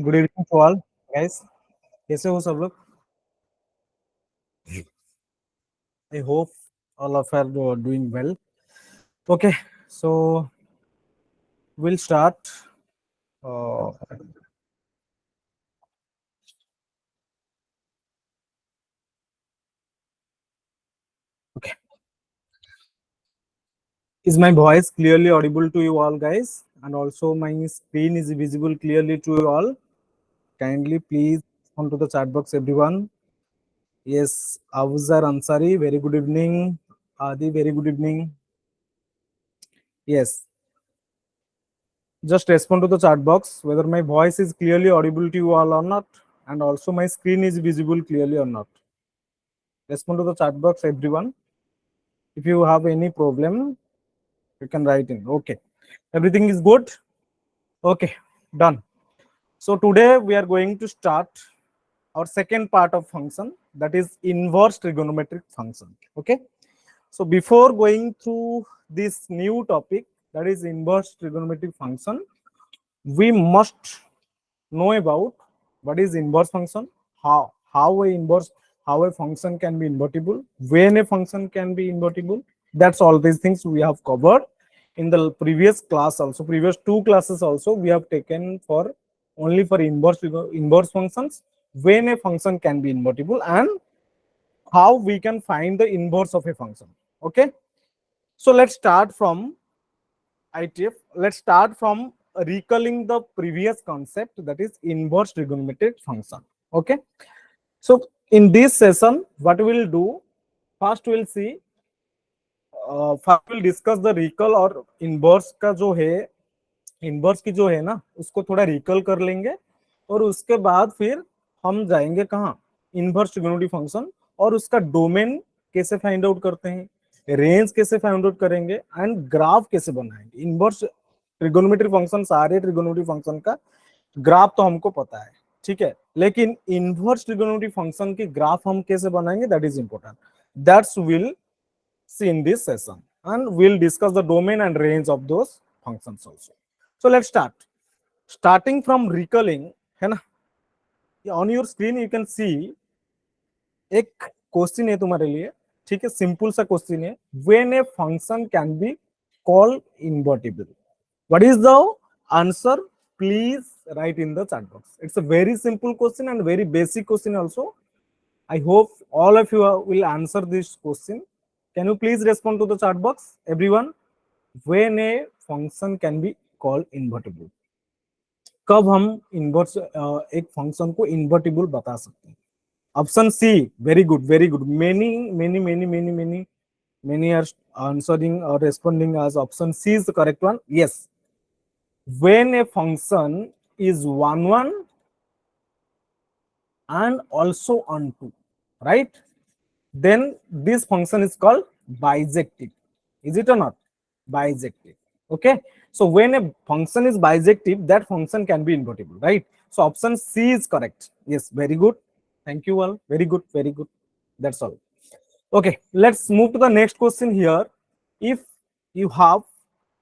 Good evening to all guys. कैसे हो सब लोग? I hope all of are doing well. Okay, so we'll start. Uh, okay, is my voice clearly audible to you all, guys? And also my screen is visible clearly to you all. Kindly please come to the chat box, everyone. Yes, Avuzar Ansari, very good evening. Adi, very good evening. Yes, just respond to the chat box whether my voice is clearly audible to you all or not, and also my screen is visible clearly or not. Respond to the chat box, everyone. If you have any problem, you can write in. Okay, everything is good. Okay, done. So today we are going to start our second part of function, that is inverse trigonometric function. Okay, so before going through this new topic, that is inverse trigonometric function, we must know about what is inverse function, how a function can be invertible, when a function can be invertible. That's all these things we have covered in the previous class. Also previous two classes also we have taken for only for inverse functions, when a function can be invertible and how we can find the inverse of a function. Okay, so let's start from ITF. Let's start from recalling the previous concept, that is inverse trigonometric function. Okay, so in this session, what we'll do, first we'll see, first we'll discuss the recall और inverse का जो है, inverse की जो है ना उसको थोड़ा रिकल कर लेंगे, और उसके बाद फिर हम जाएंगे कहाँ, इनवर्स ट्रिगोनोमेट्रिक फंक्शन, और उसका डोमेन कैसे फाइंड आउट करते हैं, रेंज कैसे फाइंड आउट करेंगे, एंड ग्राफ कैसे बनाएंगे। इनवर्स ट्रिगोनोमेट्रिक फंक्शन, सारे ट्रिगोनोमेट्रिक फंक्शन का ग्राफ तो हमको पता है, ठीक है, लेकिन इनवर्स ट्रिगोनोमेट्रिक फंक्शन की ग्राफ हम कैसे बनाएंगे, that is important. That's will see in this session, and we'll discuss the domain and range of those functions also. So let's start, starting from recalling, है ना। on your screen you can see एक question है तुम्हारे लिए, ठीक है, simple सा question है, when a function can be called invertible, what is the answer? Please write in the chat box. It's a very simple question and very basic question also. I hope all of you will answer this question. Can you please respond to the chat box, everyone? When a function can be called invertible, कब हम inverse एक function को invertible बता सकते हैं? Option C, very good very good, many many many many many many are answering or responding as option C is the correct one. Yes, when a function is 1 and also on 2, right, then this function is called bijective. Is it or not? Bijective. Okay, so when a function is bijective, that function can be invertible, right? So option C is correct. Yes, very good, thank you all, very good, very good. That's all. Okay, let's move to the next question here. If you have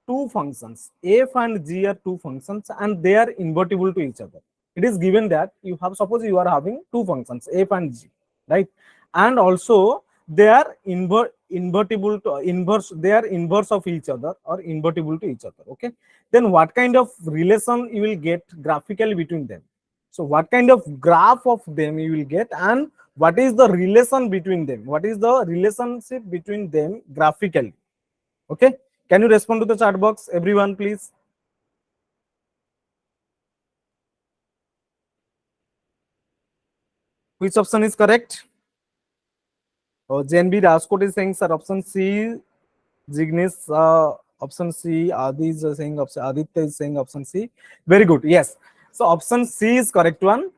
two functions, f and g are two functions and they are invertible to each other, it is given that you have, suppose you are having two functions f and g, right, and also they are invertible to inverse, they are inverse of each other or invertible to each other. Okay, then what kind of relation you will get graphically between them? So what kind of graph of them you will get, and what is the relation between them, what is the relationship between them graphically? Okay, can you respond to the chat box, everyone, please? Which option is correct? Oh, JNB Rajkot is saying, sir, option C. Jignesh, option C. Adi is saying option. Aditya is saying option C. Very good. Yes. So option C is correct one.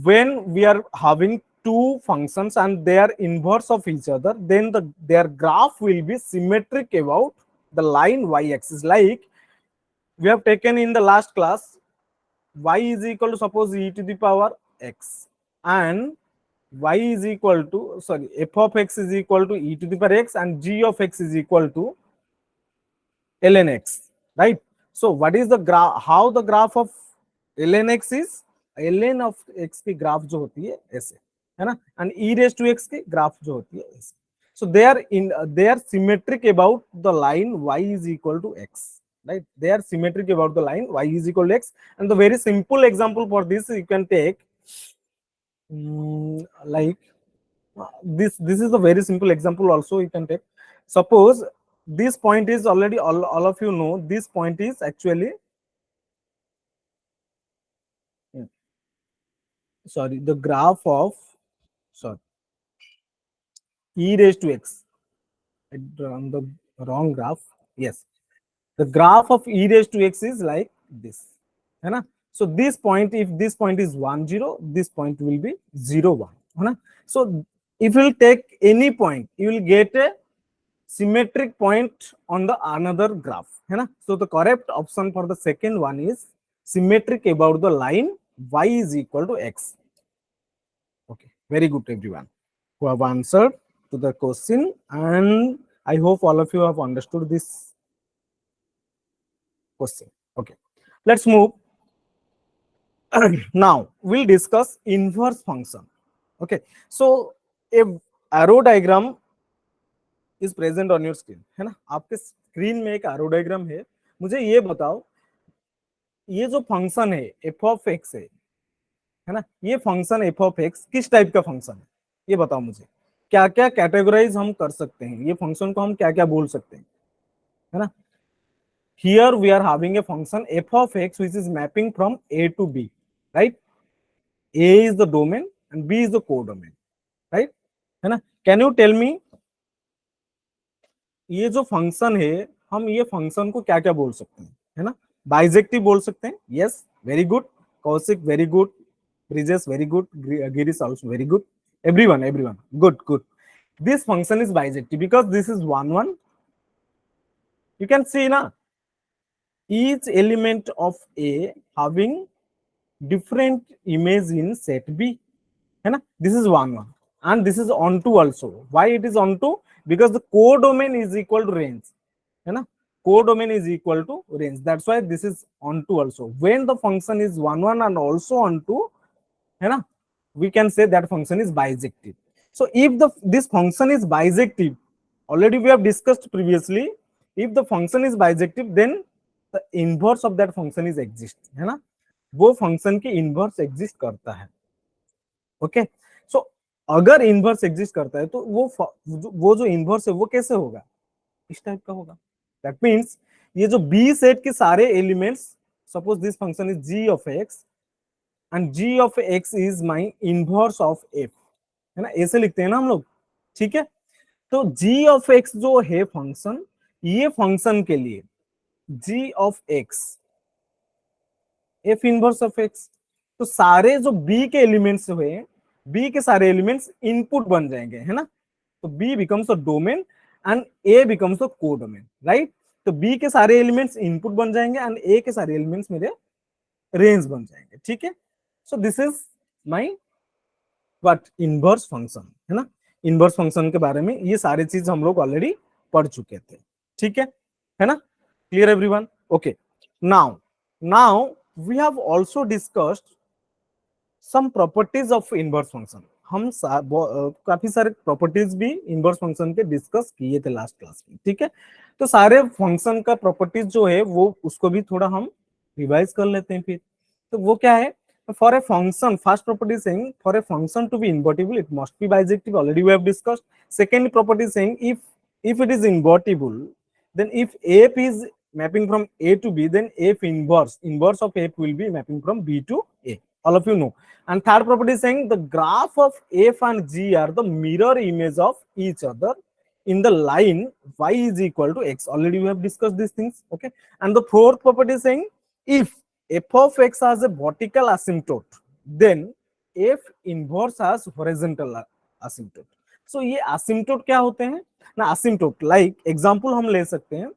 When we are having two functions and they are inverse of each other, then their graph will be symmetric about the line y-axis. Like we have taken in the last class, y is equal to, suppose, e to the power x, and y is equal to, sorry, f of x is equal to e to the power x, and g of x is equal to ln x, right? So what is the graph, how the graph of ln x is ln of x की graph जो होती है ऐसे, है ना, and e raise to x की graph जो होती है ऐसे. So they are symmetric about the line y is equal to x, right? They are symmetric about the line y is equal to x. And the very simple example for this you can take, like this is a very simple example also you can take. Suppose this point is already, all of you know, this point is actually, sorry, the graph of, sorry, e raised to x. I drawn the wrong graph. Yes, the graph of e raised to x is like this, है ना. So this point, if this point is 1 0, this point will be 0 1, है ना. So if you will take any point, you will get a symmetric point on the another graph, है ना. So the correct option for the second one is symmetric about the line y is equal to x. Okay, very good everyone who have answered to the question, and I hope all of you have understood this question. Okay, let's move. Now we'll discuss inverse function. Okay, so a arrow diagram is present on your screen, है ना. आपके screen में एक arrow diagram है. मुझे ये बताओ, ये जो फंक्शन है एफ ऑफ एक्स है ना, ये फंक्शन एफ ऑफ एक्स किस टाइप का फंक्शन है, ये बताओ मुझे. क्या क्या कैटेगराइज हम कर सकते हैं, ये फंक्शन को हम क्या क्या बोल सकते हैं, है ना. Here we are having a function f of x which is mapping from a to b, right? A is the domain and b is the codomain, right? है ना. Can you tell me, ये जो function है, हम ये function को क्या क्या बोल सकते हैं, है ना. बाइजेक्टिव बोल सकते हैं. Yes, very good. Kaushik very good. Brijesh very good. Girish also very good. Everyone, good. This function is bijective because this is 1 1. You can see na, each element of A having different image in set B, है ना. This is 1 1 and this is onto also. Why it is onto? Because the codomain is equal to range, है ना. Codomain is equal to range. That's why this is onto also. When the function is 1 1 and also onto, है ना, we can say that function is bijective. So if this function is bijective, already we have discussed previously, if the function is bijective, then the inverse of that function is exist, है ना. वो function की inverse exist करता है. Okay, सो अगर inverse exist करता है तो वो जो इनवर्स है वो कैसे होगा, इस टाइप का होगा. दैट मींस ये जो बी सेट के सारे elements, suppose this function is g of x and g of x is my inverse of f, है ना, ऐसे लिखते हैं ना हम लोग. ठीक है, तो जी ऑफ एक्स जो है फंक्शन, ये फंक्शन के लिए g of x f inverse of x, तो सारे जो बी के एलिमेंट्स हुए, बी के सारे एलिमेंट्स इनपुट बन जाएंगे, है ना. तो b becomes a domain and a becomes a codomain, right. तो बी के सारे एलिमेंट्स इनपुट बन जाएंगे एंड ए के सारे एलिमेंट्स मेरे रेंज बन जाएंगे. ठीक है, so this is my what inverse function, है ना. इनवर्स फंक्शन के बारे में ये सारी चीज हम लोग ऑलरेडी पढ़ चुके थे. ठीक है ना. Clear everyone. Okay, now we have also discussed some properties of inverse function. हम काफी सारे प्रॉपर्टीज भी इनवर्स फंक्शन के डिस्कस किए थे लास्ट क्लास में. ठीक है, तो सारे फंक्शन का प्रॉपर्टीज जो है वो उसको भी थोड़ा हम रिवाइज कर लेते हैं फिर. तो वो क्या है, for a function, first property saying for a function to be invertible it must be bijective, already we have discussed. Second property saying if it is invertible, then if f is mapping from A to B, then f inverse of f will be mapping from B to A. All of you know. And third property is saying the graph of f and g are the mirror image of each other in the line y is equal to x. Already we have discussed these things. Okay. And the fourth property is saying if f of x has a vertical asymptote, then f inverse has horizontal asymptote. So ये asymptote क्या होते हैं ना. asymptote like example हम ले सकते हैं,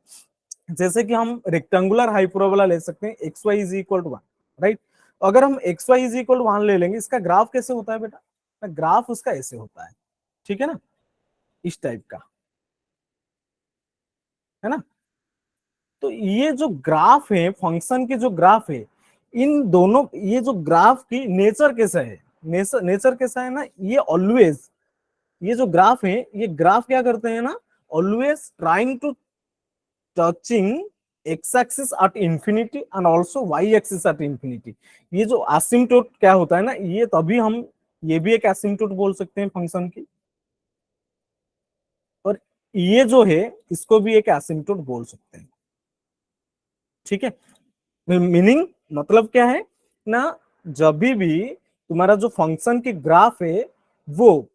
जैसे कि हम रेक्टेंगुलर हाइपरबोला ले सकते हैं x y is equal to 1, right. अगर हम x y is equal to 1 ले लेंगे, इसका ग्राफ कैसे होता है बेटा, ग्राफ उसका ऐसे होता है. ठीक है ना, इस टाइप का, है ना. तो ये जो ग्राफ है फंक्शन के, जो ग्राफ है, इन दोनों, ये जो ग्राफ की नेचर कैसा है, नेचर कैसा है ना, ये ऑलवेज, ये जो ग्राफ है, ये ग्राफ क्या करते हैं ना, always trying to touching x axis at infinity and also y axis at infinity. ये जो एसिम्प्टोट क्या होता है ना, ये तभी हम, ये भी एक एसिम्प्टोट बोल सकते हैं फंक्शन की, और ये जो है इसको भी एक एसिम्प्टोट बोल सकते हैं। ठीक है, मीनिंग मतलब क्या है ना, जब भी तुम्हारा जो फंक्शन की ग्राफ है वो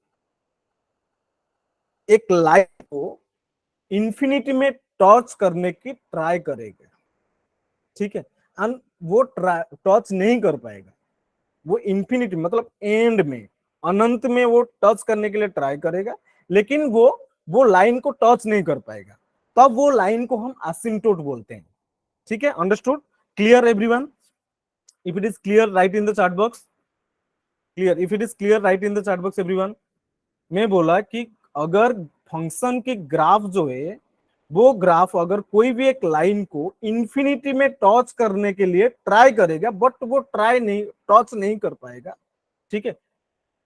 एक लाइन को इंफिनिटी में टच करने की ट्राई करेगा, ठीक है, एंड वो टच नहीं कर पाएगा, वो इंफिनिटी मतलब एंड में, अनंत में वो टच करने के लिए ट्राई करेगा, लेकिन वो लाइन को टच नहीं कर पाएगा, तब वो लाइन को हम एसिम्प्टोट बोलते हैं। ठीक है, understood, clear everyone? If it is clear right in the chat box, clear, if it is clear right in the chat box everyone. मैं बोला कि अगर फंक्शन की ग्राफ जो है, वो ग्राफ अगर कोई भी एक लाइन को इंफिनिटी में टच करने के लिए ट्राई करेगा, बट वो ट्राई नहीं, टच नहीं कर पाएगा, ठीक है,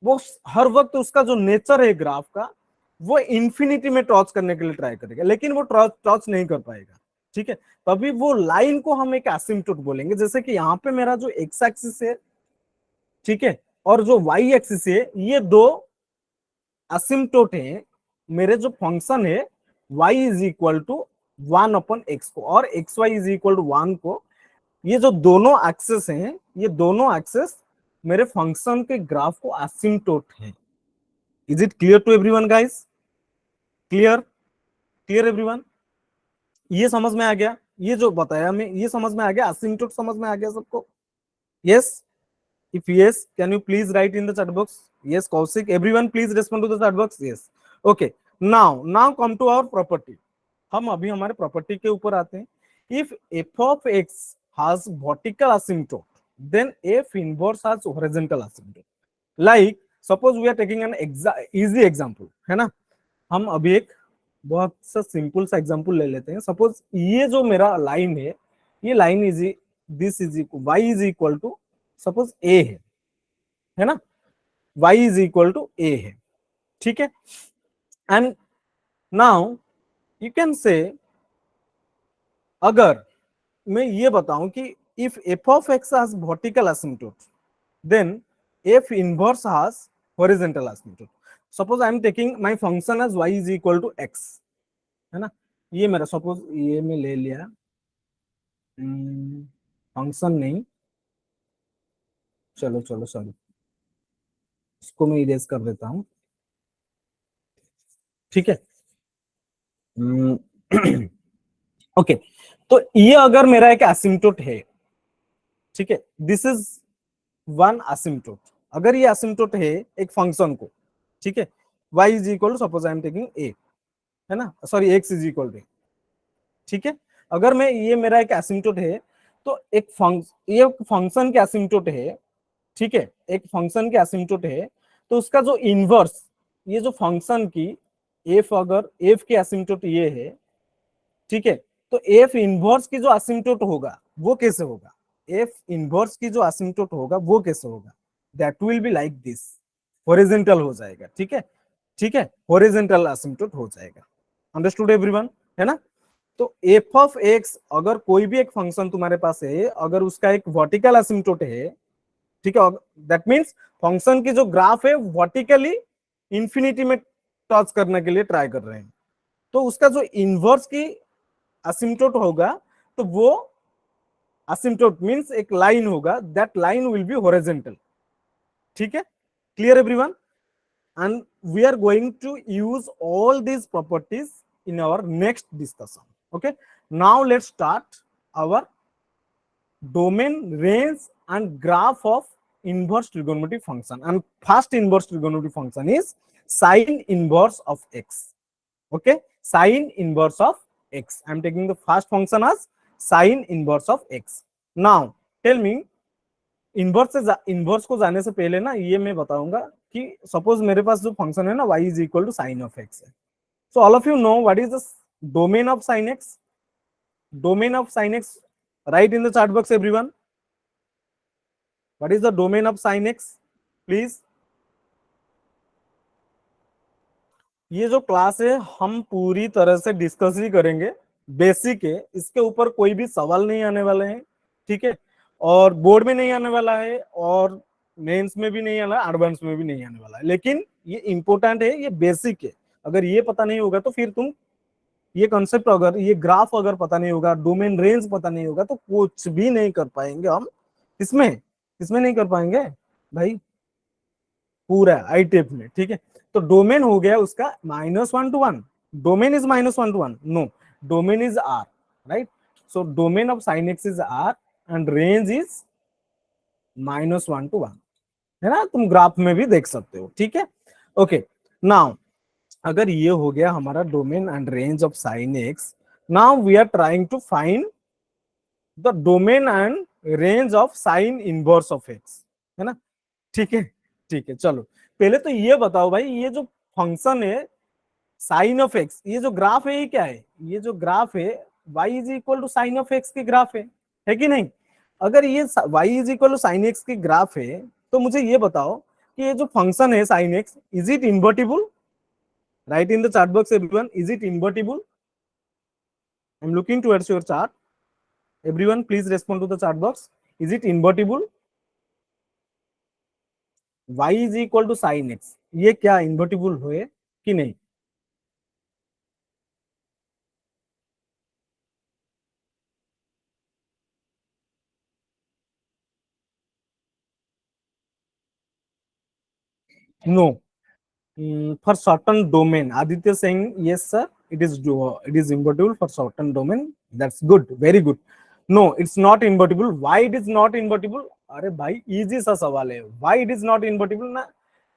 वो हर वक्त उसका जो नेचर है ग्राफ का, वो इंफिनिटी में टच करने के लिए ट्राई करेगा, लेकिन वो टच नहीं कर पाएगा, ठीक है, तभी वो लाइन को हम एक एसिम्प्टोट बोलेंगे। जैसे कि यहाँ पे मेरा जो एक्स एक्सिस है, ठीक है, और जो वाई एक्सिस है, ये दो एसिम्प्टोट है मेरे जो फंक्शन है y is equal to 1/x को, और x y is equal to 1 को, ये जो दोनों एक्सेस हैं, ये दोनों एक्सेस मेरे फंक्शन के ग्राफ को एसिम्प्टोट है। Is it clear to everyone guys? Clear, clear everyone? ये समझ में आ गया, ये जो बताया मैं, ये समझ में आ गया, एसिम्प्टोट समझ में आ गया सबको? Yes, if yes, can you please write in the chat box? Yes, Kausik, everyone please respond to the chat box. Yes, okay, now come to our property। हम अभी हमारे प्रॉपर्टी के ऊपर आते हैं। If f of x has vertical asymptote, then f inverse has horizontal asymptote। like suppose we are taking an easy example, है ना, हम अभी एक बहुत सा सिंपल सा एग्जांपल ले लेते हैं। सपोज ये जो मेरा लाइन है, ये line is, this is y is equal to suppose a है ना, y is equal to a है, ठीक है, and now you can say, अगर मैं ये बताऊं कि if f of x has vertical asymptote, then f inverse has horizontal asymptote। suppose I am taking my function as y is equal to x, है ना, ये मेरा सपोज, ये मैं ले लिया फंक्शन नहीं, चलो चलो सॉरी, इसको मैं इरेज कर देता हूं, ठीक है। ओके, तो ये अगर मेरा एक एसिम्प्टोट है, ठीक है, दिस इज वन एसिम्प्टोट, अगर ये एसिम्प्टोट है एक फंक्शन को, ठीक है, y is equal to suppose I am taking a, है ना, sorry x is equal to, ठीक है, अगर मैं, ये मेरा एक एसिम्प्टोट है, तो एक ये फंक्शन के एसिम्प्टोट है, ठीक है, एक फंक्शन के एसिम्प्टोट है, तो उसका जो इनवर्स, ये जो फंक्शन की f, अगर f की एसिम्प्टोट ये है, ठीक है, तो f इनवर्स की जो एसिम्प्टोट होगा वो कैसे होगा, f इनवर्स की जो एसिम्प्टोट होगा वो कैसे होगा, that will be like this, horizontal हो जाएगा, ठीक है, ठीक है, हॉरिजॉन्टल एसिम्प्टोट हो जाएगा। अंडरस्टूड एवरीवन, है ना? तो f ऑफ x, अगर कोई भी एक फंक्शन तुम्हारे पास है, अगर उसका एक वर्टिकल एसिम्प्टोट है, ठीक है, दैट मींस फंक्शन की जो ग्राफ है वर्टिकली इंफिनिटी में टच करने के लिए ट्राई कर रहे हैं, तो उसका जो इनवर्स की एसिम्प्टोट होगा, तो वो एसिम्प्टोट मींस एक लाइन होगा, that line will be horizontal, ठीक है, clear everyone? And we are going to use all these properties in our next discussion। okay, now let's start our domain, range and graph of inverse trigonometric function, and first inverse trigonometric function is sine inverse of x। okay, sine inverse of x, I am taking the first function as sine inverse of x। now tell me, inverse को जाने से पहले ना, ये मैं बताऊंगा कि suppose मेरे पास जो फंक्शन है ना, y is equal to sine of x है। So all of you know what is the domain of sin x? Domain of sin x, write in the chat box everyone। What is the domain of sine x please. ये जो class है हम पूरी तरह से discuss ही करेंगे, basic है, इसके ऊपर कोई भी सवाल नहीं आने वाले हैं, ठीक है, और बोर्ड में नहीं आने वाला है, और मेंस में भी नहीं आना, एडवांस में भी नहीं आने वाला है, लेकिन ये इंपॉर्टेंट है, ये बेसिक है। अगर ये पता नहीं होगा तो फिर तुम ये कॉन्सेप्ट, अगर ये ग्राफ अगर पता नहीं होगा, डोमेन रेंज पता नहीं होगा, तो कुछ भी नहीं कर पाएंगे हम इसमें, इसमें नहीं कर पाएंगे भाई, पूरा आई टेप में, ठीक है। तो डोमेन हो गया उसका -1 to 1, domain is -1 to 1, no, domain is R, right. So domain of sine x is R and range is -1 to 1, है ना, तुम ग्राफ में भी देख सकते हो, ठीक है। ओके, नाउ अगर ये हो गया हमारा domain and range of sine x, now we are trying to find the domain and range of sine inverse of x, है ना, ठीक है। ठीक है, चलो पहले तो ये बताओ भाई, ये जो फंक्शन है साइन ऑफ एक्स, ये जो ग्राफ है ये क्या है, ये जो ग्राफ है y is equal to sine of x की ग्राफ है कि नहीं। अगर ये y is equal to sine x की ग्राफ है, तो मुझे ये बताओ कि ये जो फंक्शन है sign x, is it invertible, right in the chart box everyone, is it invertible, I am looking towards your chart, everyone please respond to the chat box, is it invertible, y is equal to sin x, ये क्या invertible हुए कि नहीं। No. For certain domain, Aditya saying yes, sir. It is invertible for certain domain. That's good. Very good. No, it's not invertible. Why it is not invertible? अरे भाई easy सा सवाल है. Why it is not invertible ना?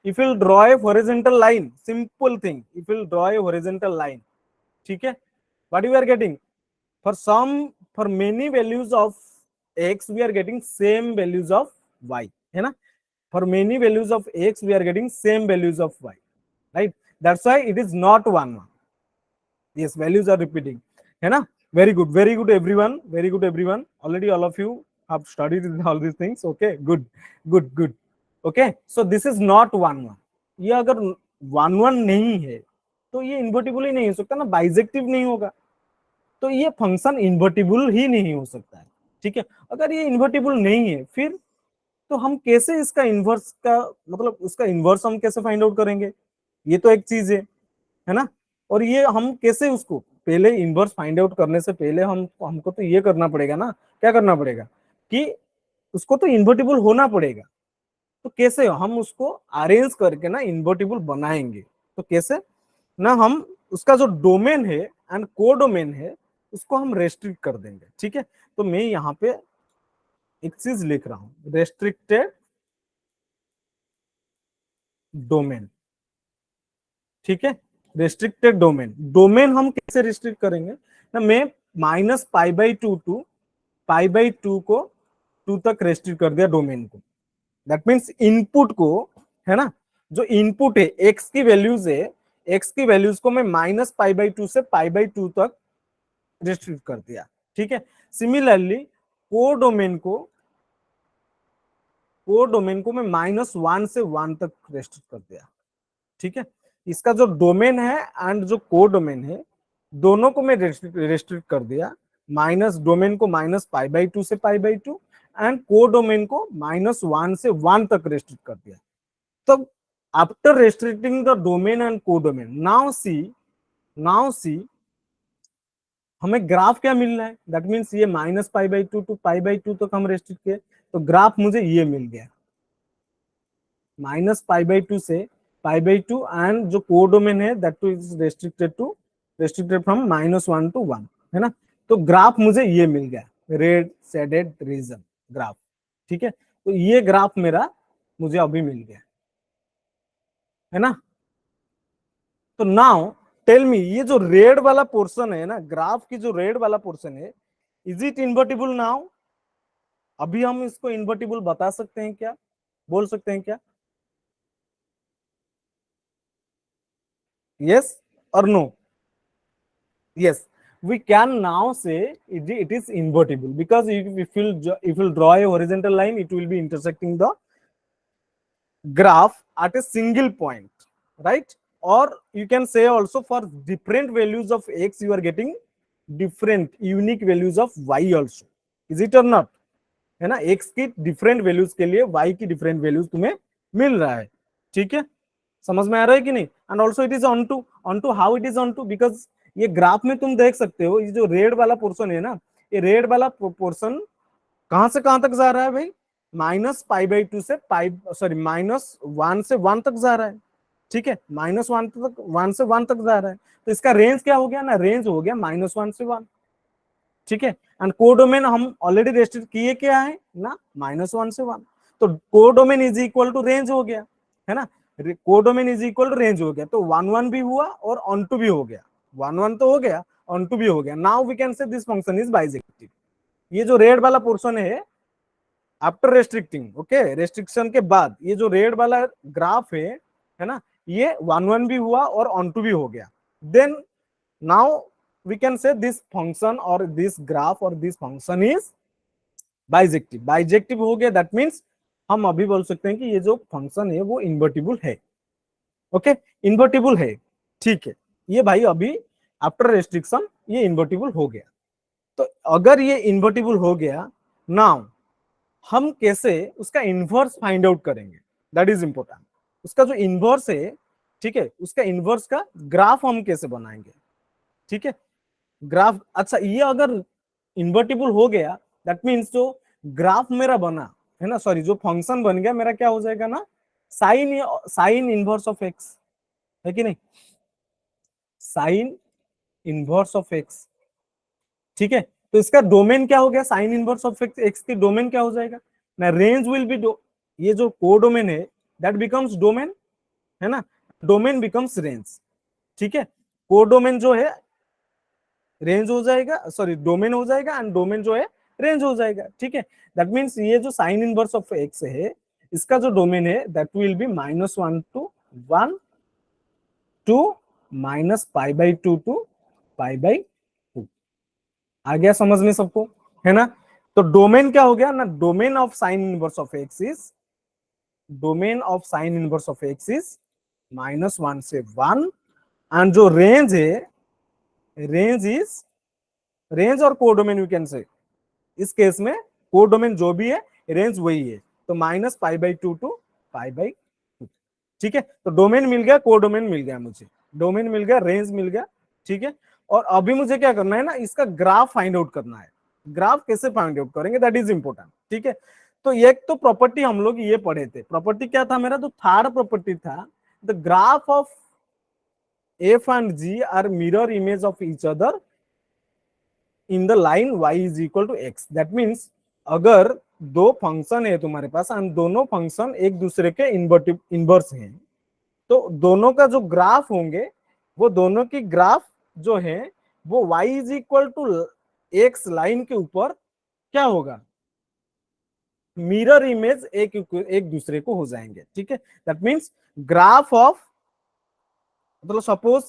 If you draw a horizontal line, simple thing. If you draw a horizontal line, ठीक है? What you are getting? For many values of x, we are getting same values of y, है ना? For many values of x, we are getting same values of y, right? That's why it is not 1 1. Yes, values are repeating, है ना? Very good everyone, very good everyone. Already all of you have studied all these things. Okay, good. Okay, so this is not 1 1. ये अगर 1 1 नहीं है तो ये invertible ही नहीं हो सकता ना, बाइजेक्टिव नहीं होगा, तो ये फंक्शन इन्वर्टिबल ही नहीं हो सकता है, ठीक है। अगर ये इन्वर्टिबल नहीं है फिर तो हम कैसे इसका इन्वर्स का, मतलब उसका इन्वर्स हम कैसे फाइंड आउट करेंगे, ये तो एक चीज है ना। और ये हम कैसे उसको, पहले इन्वर्स फाइंड आउट करने से पहले हमको तो ये करना पड़ेगा ना, क्या करना पड़ेगा कि उसको तो इन्वर्टिबल होना पड़ेगा, तो कैसे हम उसको अरेंज करके ना इन्वर्टिबल बनाएंगे, तो कैसे ना, हम उसका जो डोमेन है एंड को डोमेन है उसको हम रेस्ट्रिक्ट कर देंगे, ठीक है। तो मैं यहाँ पे एक चीज लिख रहा हूं, रेस्ट्रिक्टेड डोमेन, ठीक है, रेस्ट्रिक्टेड डोमेन। डोमेन हम कैसे रिस्ट्रिक्ट करेंगे ना, मैं -π/2 टू π/2 को 2 तक रेस्ट्रिक्ट कर दिया डोमेन को, दैट मीन्स इनपुट को, है ना, जो इनपुट है एक्स की वैल्यूज है, एक्स की वैल्यूज को मैं -π/2 से π/2 तक रेस्ट्रिक्ट कर दिया, ठीक है। सिमिलरली को डोमेन को मैं -1 से 1 तक रेस्ट्रिक्ट कर दिया, ठीक है। इसका जो डोमेन है एंड जो को डोमेन है दोनों को मैं रेस्ट्रिक्ट कर दिया, माइनस डोमेन को -π/2 से π/2 एंड को डोमेन को -1 से 1 तक रेस्ट्रिक्ट कर दिया। तो after restricting the domain and को डोमेन, नाउ सी हमें ग्राफ क्या मिल रहा है, दैट मीन्स ये -π/2 टू π/2 तक हम रेस्ट्रिक्ट किए, तो ग्राफ मुझे ये मिल गया, -π/2 से π/2 एंड जो को डोमेन है that two is restricted from -1 to 1, है ना। तो ग्राफ मुझे ये मिल गया, रेड शेडेड रीजन ग्राफ, ठीक है। तो ये ग्राफ मेरा मुझे अभी मिल गया, है ना। तो नाउ टेल मी, ये जो रेड वाला पोर्शन है ना, ग्राफ की जो रेड वाला पोर्शन है, इज इट इन्वर्टिबल नाउ, अभी हम इसको इन्वर्टिबल बता सकते हैं क्या, बोल सकते हैं क्या, यस और no. Yes, we can now say it is invertible, because if you'll draw a horizontal line, it will be intersecting the graph at a single point, right? Or you can say also for different values of x you are getting different unique values of y also, is it or not? है ना, x की different values के लिए y की different values तुम्हें मिल रहा है, ठीक है, समझ में आ रहा है कि नहीं? And also it is onto how it is onto, because ये ग्राफ में तुम देख सकते हो, ये जो रेड वाला पोर्शन है ना, ये रेड वाला पोर्शन कहां से कहां तक जा रहा है भाई? -π/2 से पाई, सॉरी -1 से 1 तक जा रहा है, ठीक है, -1 तक, 1 से 1 तक जा रहा है, तो इसका रेंज क्या हो गया ना, रेंज हो गया -1 से 1, ठीक है। एंड कोडोमेन हम ऑलरेडी रेस्ट्रिक्ट किए क्या है ना, -1 से 1, तो codomain is equal to range हो गया, है ना, codomain is equal to range हो गया, तो 1 भी हुआ और ऑन टू भी हो गया, 1 तो हो गया, ऑन टू भी हो गया। Now we can say this function is bijective. ये जो रेड वाला पोर्शन है आफ्टर रेस्ट्रिक्टिंग, ओके, रेस्ट्रिक्शन के बाद ये जो रेड वाला ग्राफ है ना, ये 1 भी हुआ और ऑन टू भी हो गया, then now we can say this function or this graph or this function is bijective। Bijective हो गया, दैट मीन्स हम अभी बोल सकते हैं कि ये जो फंक्शन है वो इन्वर्टिबल है, ओके, इन्वर्टिबल है, ठीक है, ये भाई अभी आफ्टर रेस्ट्रिक्शन ये इन्वर्टिबल हो गया। तो अगर ये इन्वर्टिबल हो गया, नाउ हम कैसे उसका इनवर्स फाइंड आउट करेंगे, दैट इज इंपॉर्टेंट। उसका जो इनवर्स है, ठीक है, उसका इनवर्स का ग्राफ हम कैसे बनाएंगे, ठीक है, ग्राफ। अच्छा, ये अगर इन्वर्टिबल हो गया, दैट मीन्स जो ग्राफ मेरा बना है ना, सॉरी जो फंक्शन बन गया मेरा, क्या हो जाएगा ना, साइन इनवर्स ऑफ एक्स, है कि नहीं, साइन इनवर्स ऑफ एक्स, ठीक है। तो इसका डोमेन क्या हो गया, साइन इनवर्स ऑफ एक्स की डोमेन क्या हो जाएगा ना, रेंज विल बी ये जो कोडोमेन है दैट बिकम्स डोमेन, है ना, डोमेन बिकम्स रेंज, ठीक है, कोडोमेन जो है रेंज हो जाएगा, सॉरी डोमेन हो जाएगा, एंड डोमेन जो है रेंज हो जाएगा, ठीक है। दैट मीन्स ये जो साइन इनवर्स ऑफ एक्स है, इसका जो डोमेन है that will be -1 to 1 to -π/2 to π/2। आ गया समझ में सबको, है ना? तो डोमेन क्या हो गया ना, domain of sine inverse of x is, domain of sine inverse of x is -1 से 1, एंड जो रेंज है, रेंज इज, रेंज और कोडोमेन यू कैन से, इस केस में कोडोमेन जो भी है रेंज वही है, तो -π/2 to π/2, ठीक है। तो डोमेन मिल गया, कोडोमेन मिल गया, मुझे डोमेन मिल गया, रेंज मिल गया, ठीक है। और अभी मुझे क्या करना है ना, इसका ग्राफ फाइंड आउट करना है। ग्राफ कैसे फाइंड आउट करेंगे, दैट इज इंपॉर्टेंट, ठीक है। तो एक तो प्रॉपर्टी हम लोग ये पढ़े थे, प्रॉपर्टी क्या था मेरा, तो थर्ड प्रॉपर्टी था, the graph of f and g are mirror image of each other in the line y is equal to x. That means अगर दो फंक्शन है तुम्हारे पास एंड दोनों फंक्शन एक दूसरे के इनवर्स हैं, तो दोनों का जो ग्राफ होंगे, वो दोनों की ग्राफ जो है वो y is equal to x line के ऊपर क्या होगा, मिरर इमेज एक दूसरे को हो जाएंगे, ठीक है। दैट मीन्स ग्राफ ऑफ, मतलब सपोज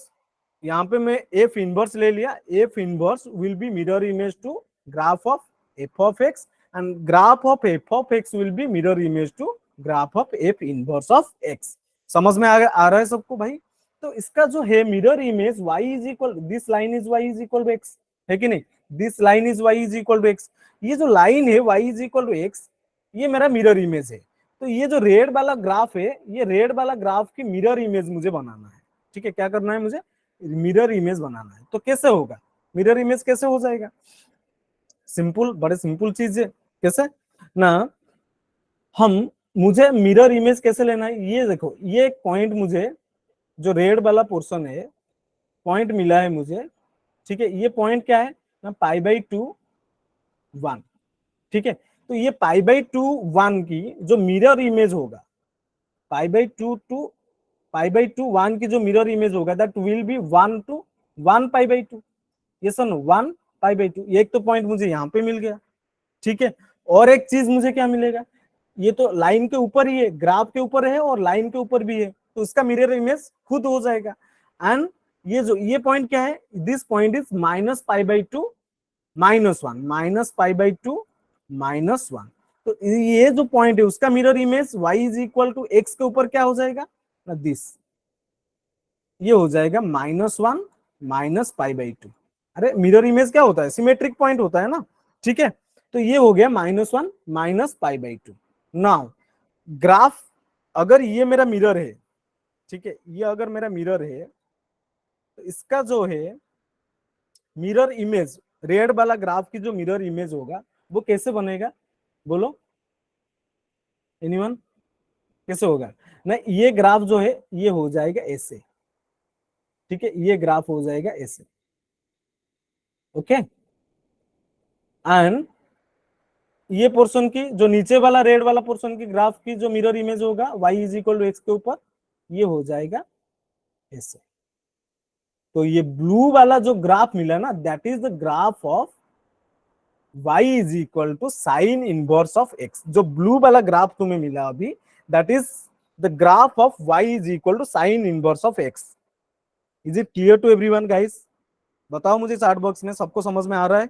यहाँ पे मैं एफ इनवर्स ले लिया, f inverse will be mirror image to graph of f of x, and graph of f of x will be mirror image to graph of f inverse of x. समझ में आ रहा है सबको भाई? तो इसका जो है mirror image y is equal, this line is y is equal to x, है कि नहीं, this line is y is equal to x, ये जो लाइन है y is equal to x, ये मेरा मिरर इमेज है। तो ये जो रेड वाला ग्राफ है, ये रेड वाला ग्राफ की मिरर इमेज मुझे बनाना है, ठीक है। क्या करना है मुझे, मिरर इमेज बनाना है। तो कैसे होगा, मिरर इमेज कैसे हो जाएगा, सिंपल, बड़े सिंपल चीज है। कैसे ना, हम, मुझे मिरर इमेज कैसे लेना है, ये देखो, ये एक पॉइंट मुझे, जो रेड वाला पोर्शन है, पॉइंट मिला है मुझे, ठीक है। ये पॉइंट क्या है ना, π/2 1, ठीक है। तो ये π/2 1 की जो मिरर इमेज होगा, π/2 to π/2 1 की जो मिरर इमेज होगा, दैट विल बी 1 to 1 π/2, ये सुनो 1 π/2। एक तो पॉइंट मुझे यहाँ पे मिल गया, ठीक है। और एक चीज मुझे क्या मिलेगा, ये तो लाइन के ऊपर ही है, ग्राफ के ऊपर है और लाइन के ऊपर भी है, तो उसका मिरर इमेज खुद हो जाएगा। एंड ये पॉइंट क्या है, दिस पॉइंट इज -π/2 -1, -π/2 -1। तो ये जो पॉइंट है उसका mirror image y is equal to x के ऊपर क्या हो जाएगा ना, दिस, ये हो जाएगा -1 -π/2। अरे मिरर इमेज क्या होता है, सिमेट्रिक पॉइंट होता है ना, ठीक है। तो ये हो गया -1 -π/2। नाउ ग्राफ, अगर ये मेरा मिरर है, ठीक है, ये अगर मेरा मिरर है तो इसका जो है मिरर इमेज, रेड वाला ग्राफ की जो मिरर इमेज होगा वो कैसे बनेगा, बोलो एनीवन, कैसे होगा ना, ये ग्राफ जो है ये हो जाएगा ऐसे, ठीक है, ये ग्राफ हो जाएगा ऐसे, ओके। एंड ये पोर्शन की जो नीचे वाला रेड वाला पोर्शन की ग्राफ की जो मिरर इमेज होगा y is equal to x के ऊपर, ये हो जाएगा ऐसे। तो ये ब्लू वाला जो ग्राफ मिला ना, that is the graph of y is equal to sine inverse of x। जो ब्लू वाला ग्राफ तुम्हें मिला अभी, that is the graph of y is equal to sine inverse of x। Is it clear to everyone guys? बताओ मुझे chat box में, सबको समझ में आ रहा है?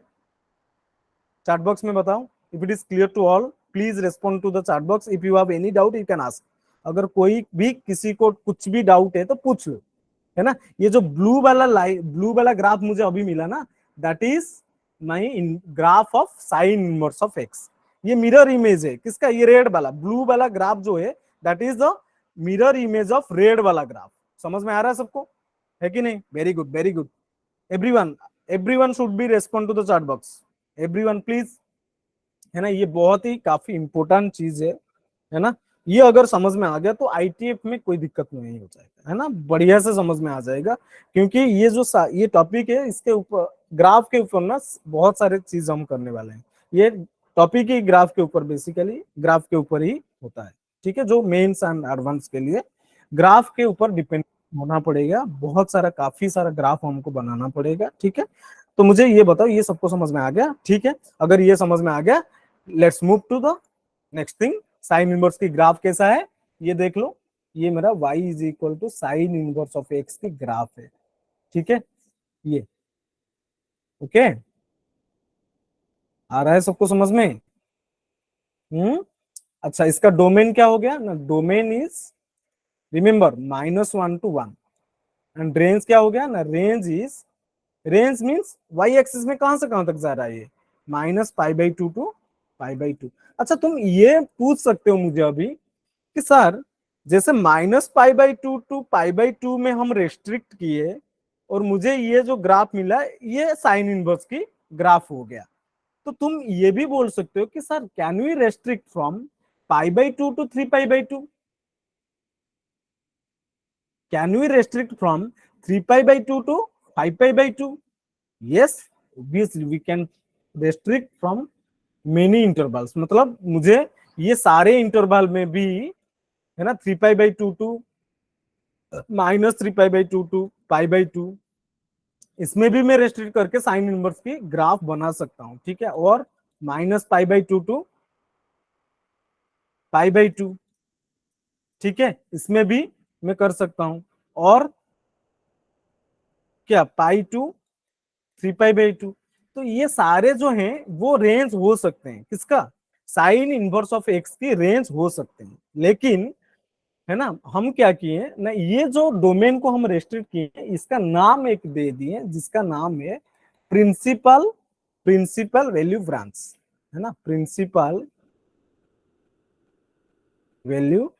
चैट बॉक्स में बताओ, if it is clear to all please respond to the chat box. If you have any doubt you can ask. अगर कोई भी किसी को कुछ भी डाउट है तो पूछ लो, है ना। ये जो ब्लू वाला ब्लू वाला ग्राफ मुझे अभी मिला ना, that is my graph of sine inverse of x. ये मिरर इमेज है किसका, ये रेड वाला, ब्लू वाला ग्राफ जो है that is the mirror image of red वाला ग्राफ। समझ में आ रहा है सबको, है कि नहीं? Very good, very good. Everyone, everyone should be respond to the chat box, everyone please, है ना। ये बहुत ही काफी इंपॉर्टेंट चीज है ना। ये अगर समझ में आ गया तो आईटीएफ में कोई दिक्कत नहीं हो जाएगा, है ना, बढ़िया से समझ में आ जाएगा। क्योंकि ये जो ये टॉपिक है इसके ऊपर, ग्राफ के ऊपर ना बहुत सारे चीज हम करने वाले हैं। ये टॉपिक ही ग्राफ के ऊपर, बेसिकली ग्राफ के ऊपर ही होता है, ठीक है। जो मेंस एंड एडवांस के लिए ग्राफ के ऊपर डिपेंड होना पड़ेगा, बहुत सारा, काफी सारा ग्राफ हमको बनाना पड़ेगा, ठीक है। तो मुझे ये बताओ, ये सबको समझ में आ गया? ठीक है, अगर ये समझ में आ गया, let's move to the next thing. Sine inverse की ग्राफ कैसा है ये देख लो। ये मेरा y is equal to sine inverse of x की ग्राफ है, ठीक है। ये ओके, आ रहा है सबको समझ में? अच्छा, इसका डोमेन क्या हो गया ना, domain is remember -1 to 1। And range क्या हो गया ना, range is, range means y axis में कहां से कहां तक जा रहा है ये, -π/2 टू π/2। अच्छा, तुम ये पूछ सकते हो मुझे अभी कि सर जैसे -π/2 टू π/2 में हम रेस्ट्रिक्ट किए और मुझे ये जो ग्राफ मिला ये साइन इनवर्स की ग्राफ हो गया, तो तुम ये भी बोल सकते हो कि sir can we restrict from π/2 to 3π/2? Can we restrict from 3π/2 to 5π/2? yes, obviously we can restrict from many intervals। मतलब मुझे ये सारे इंटरवल में भी, है ना, 3π/2 टू -3π/2 टू π/2, इसमें भी मैं रेस्ट्रिक्ट करके साइन इनवर्स की ग्राफ बना सकता हूं, ठीक है। और -π/2 टू π/2, ठीक है, इसमें भी मैं कर सकता हूं। और क्या, π/2 3π/2। तो ये सारे जो हैं वो रेंज हो सकते हैं, किसका, साइन इनवर्स ऑफ एक्स की रेंज हो सकते हैं। लेकिन, है ना, हम क्या किए ना, ये जो डोमेन को हम रेस्ट्रिक्ट किए इसका नाम एक दे दिए जिसका नाम है प्रिंसिपल, प्रिंसिपल वैल्यू ब्रांच, है ना, प्रिंसिपल वैल्यू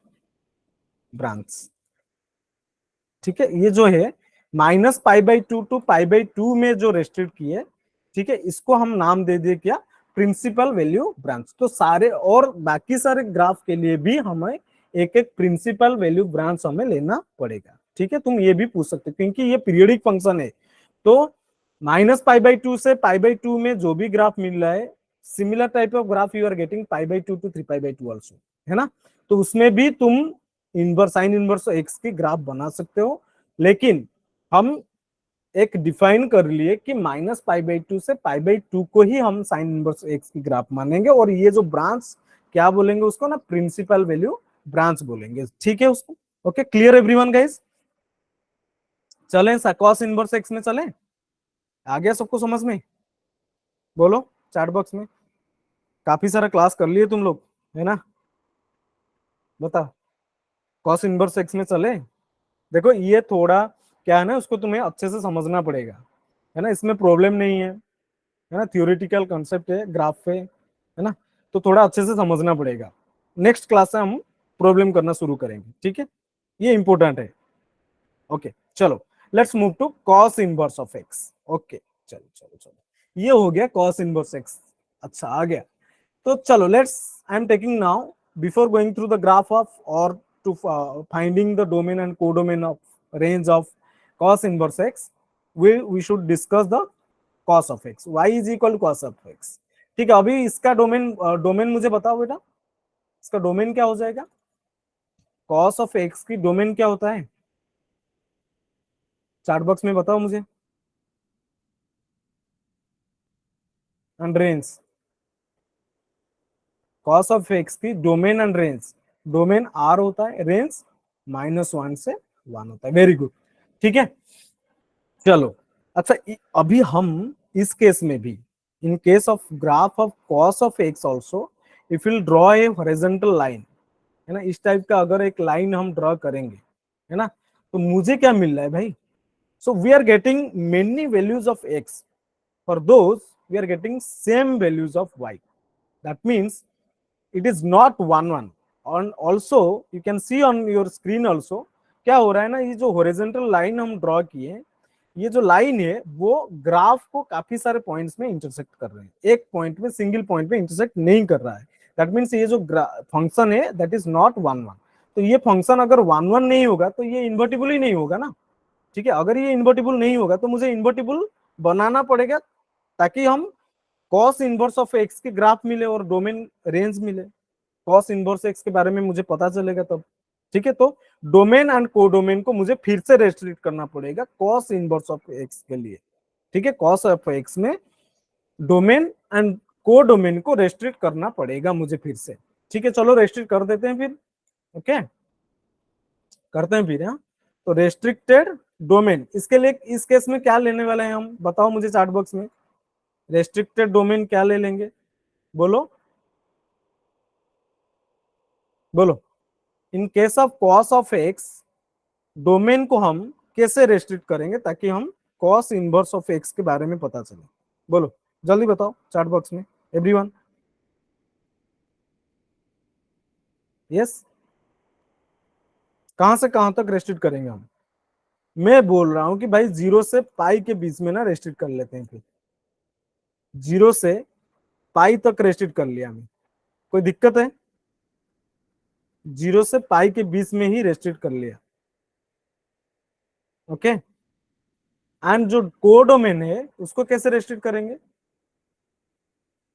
ब्रांच, ठीक है। ये जो है -π/2 टू π/2 में जो रेस्ट्रिक्ट किए, ठीक है, इसको हम नाम दे दिए क्या, प्रिंसिपल वैल्यू ब्रांच। तो सारे और बाकी सारे ग्राफ के लिए भी हमें एक एक प्रिंसिपल वैल्यू ब्रांच हमें लेना पड़ेगा, ठीक है। तुम ये भी पूछ सकते हो क्योंकि ये पीरियडिक फंक्शन है, तो -π/2 से π/2 में जो भी ग्राफ मिल रहा है, similar type of graph you are getting π/2 to 3π/2 also, है ना। तो उसमें भी तुम इनवर्स, साइन इनवर्स एक्स की ग्राफ बना सकते हो। लेकिन हम एक डिफाइन कर लिए कि -π/2 से π/2 को ही हम साइन इनवर्स एक्स की ग्राफ मानेंगे, और ये जो ब्रांच क्या बोलेंगे उसको ना, प्रिंसिपल वैल्यू ब्रांच बोलेंगे, ठीक है उसको। Okay, clear everyone guys? चलें कॉस इनवर्स एक्स में चलें? आ गया सबको समझ में? बोलो चैट बॉक्स में। काफी सारा क्लास कर लिए तुम लोग, है ना? बता, कॉस इनवर्स एक्स में चले? देखो ये थोड़ा क्या है ना, उसको तुम्हें अच्छे से समझना पड़ेगा, है ना? इसमें प्रॉब्लम नहीं है ना? थियोरेटिकल कॉन्सेप्ट है ग्राफ पे, है ना? तो थोड़ा अच्छे से समझना पड़ेगा। नेक्स्ट क्लास से हम प्रॉब्लम करना शुरू करेंगे, ठीक है? ये इंपॉर्टेंट है। ओके चलो, let's move to cos inverse of x. Okay चलो चलो चलो, ये हो गया कॉस इनवर्स एक्स। अच्छा आ गया। तो चलो let's, I am taking now, before going through the graph of और to finding the domain and codomain of range of cos inverse x, we should discuss the cos of x, y is equal to cos of x। ठीक है, अभी इसका domain मुझे बताओ बेटा, इसका domain क्या हो जाएगा? cos of x की डोमेन क्या होता है? चार्ट बॉक्स में बताओ मुझे। And range, cos of x की domain and range, domain r होता है, रेंज -1 से 1 होता है। वेरी गुड, ठीक है चलो। अच्छा अभी हम इस केस में भी, in case of graph of cos of x also, if will draw a horizontal line, है ना, इस टाइप का अगर एक लाइन हम ड्रॉ करेंगे, है ना, तो मुझे क्या मिल रहा है भाई? So we are getting many values of x, for those we are getting same values of y। That means it is not 1 1। and also you can see on your screen also, क्या हो रहा है ना, ये जो horizontal line हम draw किए, ये जो लाइन है वो ग्राफ को काफी सारे पॉइंट्स में इंटरसेक्ट कर रहे हैं, एक पॉइंट में, सिंगल पॉइंट में इंटरसेक्ट नहीं कर रहा है। दैट मीन्स ये जो फंक्शन है दैट इज नॉट 1 1। तो ये फंक्शन अगर 1 1 नहीं होगा तो ये इन्वर्टिबल ही नहीं होगा ना, ठीक है? अगर ये इन्वर्टिबल नहीं होगा तो मुझे इन्वर्टिबल बनाना पड़ेगा, ताकि हम कॉस इनवर्स ऑफ एक्स की ग्राफ मिले और डोमेन रेंज मिले। कॉस इनवर्स एक्स के बारे में मुझे पता चलेगा तब, ठीक है? तो डोमेन एंड कोडोमेन को मुझे फिर से रेस्ट्रिक्ट करना पड़ेगा कॉस इनवर्स ऑफ एक्स के लिए, ठीक है? कॉस ऑफ एक्स में डोमेन एंड कोडोमेन को रेस्ट्रिक्ट करना पड़ेगा मुझे फिर से, ठीक है? चलो रेस्ट्रिक्ट कर देते हैं फिर। ओके करते हैं फिर। हाँ तो रेस्ट्रिक्टेड डोमेन, इसके लिए इस केस में क्या लेने वाले हैं हम, बताओ मुझे चैट बॉक्स में। रेस्ट्रिक्टेड डोमेन क्या ले लेंगे? बोलो बोलो। In case of cos of x, domain को हम कैसे रेस्ट्रिक्ट करेंगे ताकि हम कॉस इनवर्स ऑफ एक्स के बारे में पता चले? बोलो जल्दी बताओ चैट बॉक्स में एवरीवन। यस, कहां से कहां तक रेस्ट्रिक्ट करेंगे हम? मैं बोल रहा हूं कि भाई 0 से पाई के बीच में ना रेस्ट्रिक्ट कर लेते हैं फिर। 0 से पाई तक रेस्ट्रिक्ट कर लिया हमें, कोई दिक्कत है? 0 से पाई के बीच में ही रेस्ट्रिक्ट कर लिया। ओके एंड जो कोडोमेन है उसको कैसे रेस्ट्रिक्ट करेंगे?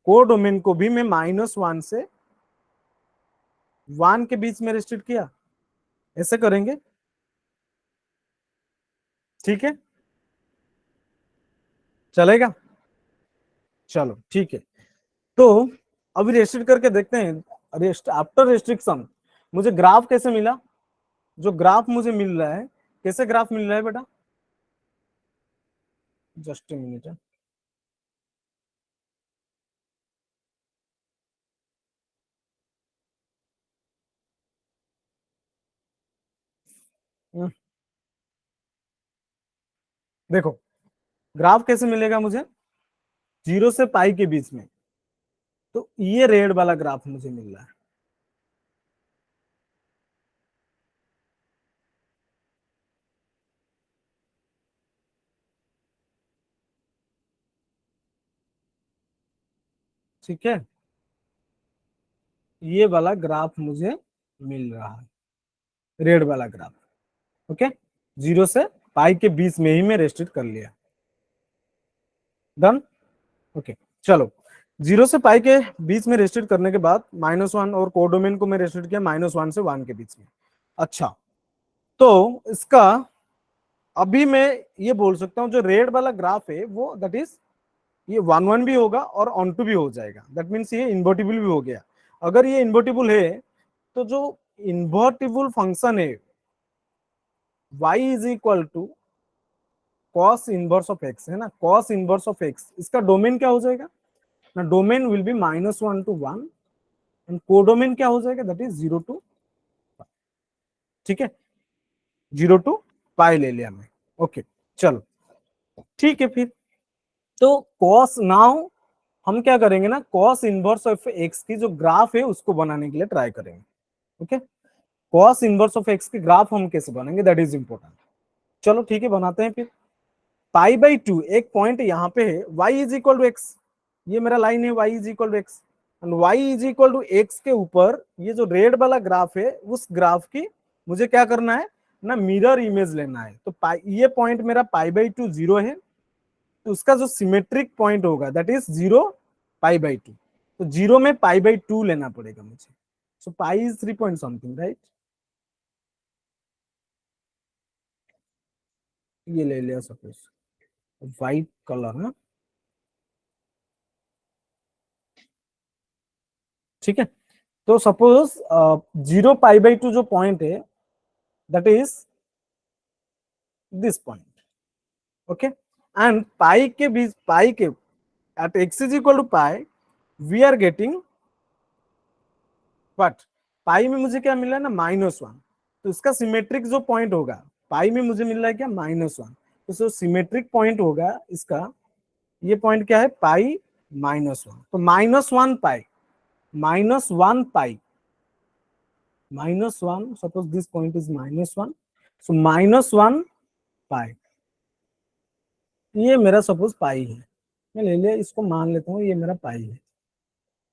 कोडोमेन को भी मैं -1 से 1 के बीच में रेस्ट्रिक्ट किया, ऐसे करेंगे, ठीक है? चलेगा? चलो ठीक है। तो अभी रेस्ट्रिक्ट करके देखते हैं, आफ्टर रेस्ट्रिक्शन मुझे ग्राफ कैसे मिला? जो ग्राफ मुझे मिल रहा है, कैसे ग्राफ मिल रहा है बेटा? Just a minute. देखो ग्राफ कैसे मिलेगा मुझे? 0 से पाई के बीच में, तो ये रेड वाला ग्राफ मुझे मिल रहा है, ठीक है? ये वाला ग्राफ मुझे मिल रहा है, रेड वाला ग्राफ। ओके 0 से पाई के बीच में ही मैं रेस्ट्रिक्ट कर लिया। डन? ओके चलो, 0 से पाई के बीच में रेस्ट्रिक्ट करने के बाद -1 और कोडोमेन को मैं रेस्ट्रिक्ट किया -1 से 1 के बीच में। अच्छा तो इसका अभी मैं ये बोल सकता हूं, जो रेड वाला ग्राफ है वो दैट इज ये 1 1 भी होगा और ऑन टू भी हो जाएगा। दैट मीन्स ये इन्वर्टिबल भी हो गया। अगर ये इन्वर्टिबल है तो जो इन्वर्टिबल फंक्शन है y is equal to cos inverse of x है ना, cos इनवर्स ऑफ x, इसका डोमेन क्या हो जाएगा ना, domain will be -1 to 1 and codomain क्या हो जाएगा, दैट इज 0 to, ठीक है, 0 to पाई ले लिया मैं। ओके चलो ठीक है। फिर तो cos नाउ हम क्या करेंगे ना, cos इनवर्स ऑफ x की जो ग्राफ है उसको बनाने के लिए ट्राई करेंगे। Okay, cos inverse of x की ग्राफ हम कैसे बनाएंगे, दैट इज इंपॉर्टेंट। चलो ठीक है, बनाते हैं। फिर π/2 एक पॉइंट यहाँ पे है, y is equal to x, ये मेरा लाइन है, y is equal to x and y is equal to x के ऊपर ये जो रेड वाला ग्राफ है उस ग्राफ की मुझे क्या करना है ना, मिरर इमेज लेना है। तो ये पॉइंट मेरा π/2 0 है, तो उसका जो सिमेट्रिक पॉइंट होगा दैट इज 0 π/2, तो 0 में π/2 लेना पड़ेगा मुझे। So pi is 3 point something, right, ये ले लिया सपोज व्हाइट कलर है, ठीक है। तो सपोज 0 π/2 जो पॉइंट है that is this point, okay, and pi के बीच, पाई के at x is equal to pi we are getting what, pi में मुझे क्या मिला है ना, -1, तो इसका सिमेट्रिक जो पॉइंट होगा पाई में मुझे मिल रहा है क्या, -1, तो जो सिमेट्रिक पॉइंट होगा इसका, ये पॉइंट क्या है, पाई-1, तो -1 पाई, -1 पाई, -1, सपोज दिस पॉइंट इज -1, सो -1 पाई, ये मेरा सपोज पाई है, मैं ले लिया, इसको मान लेता हूँ ये मेरा पाई है,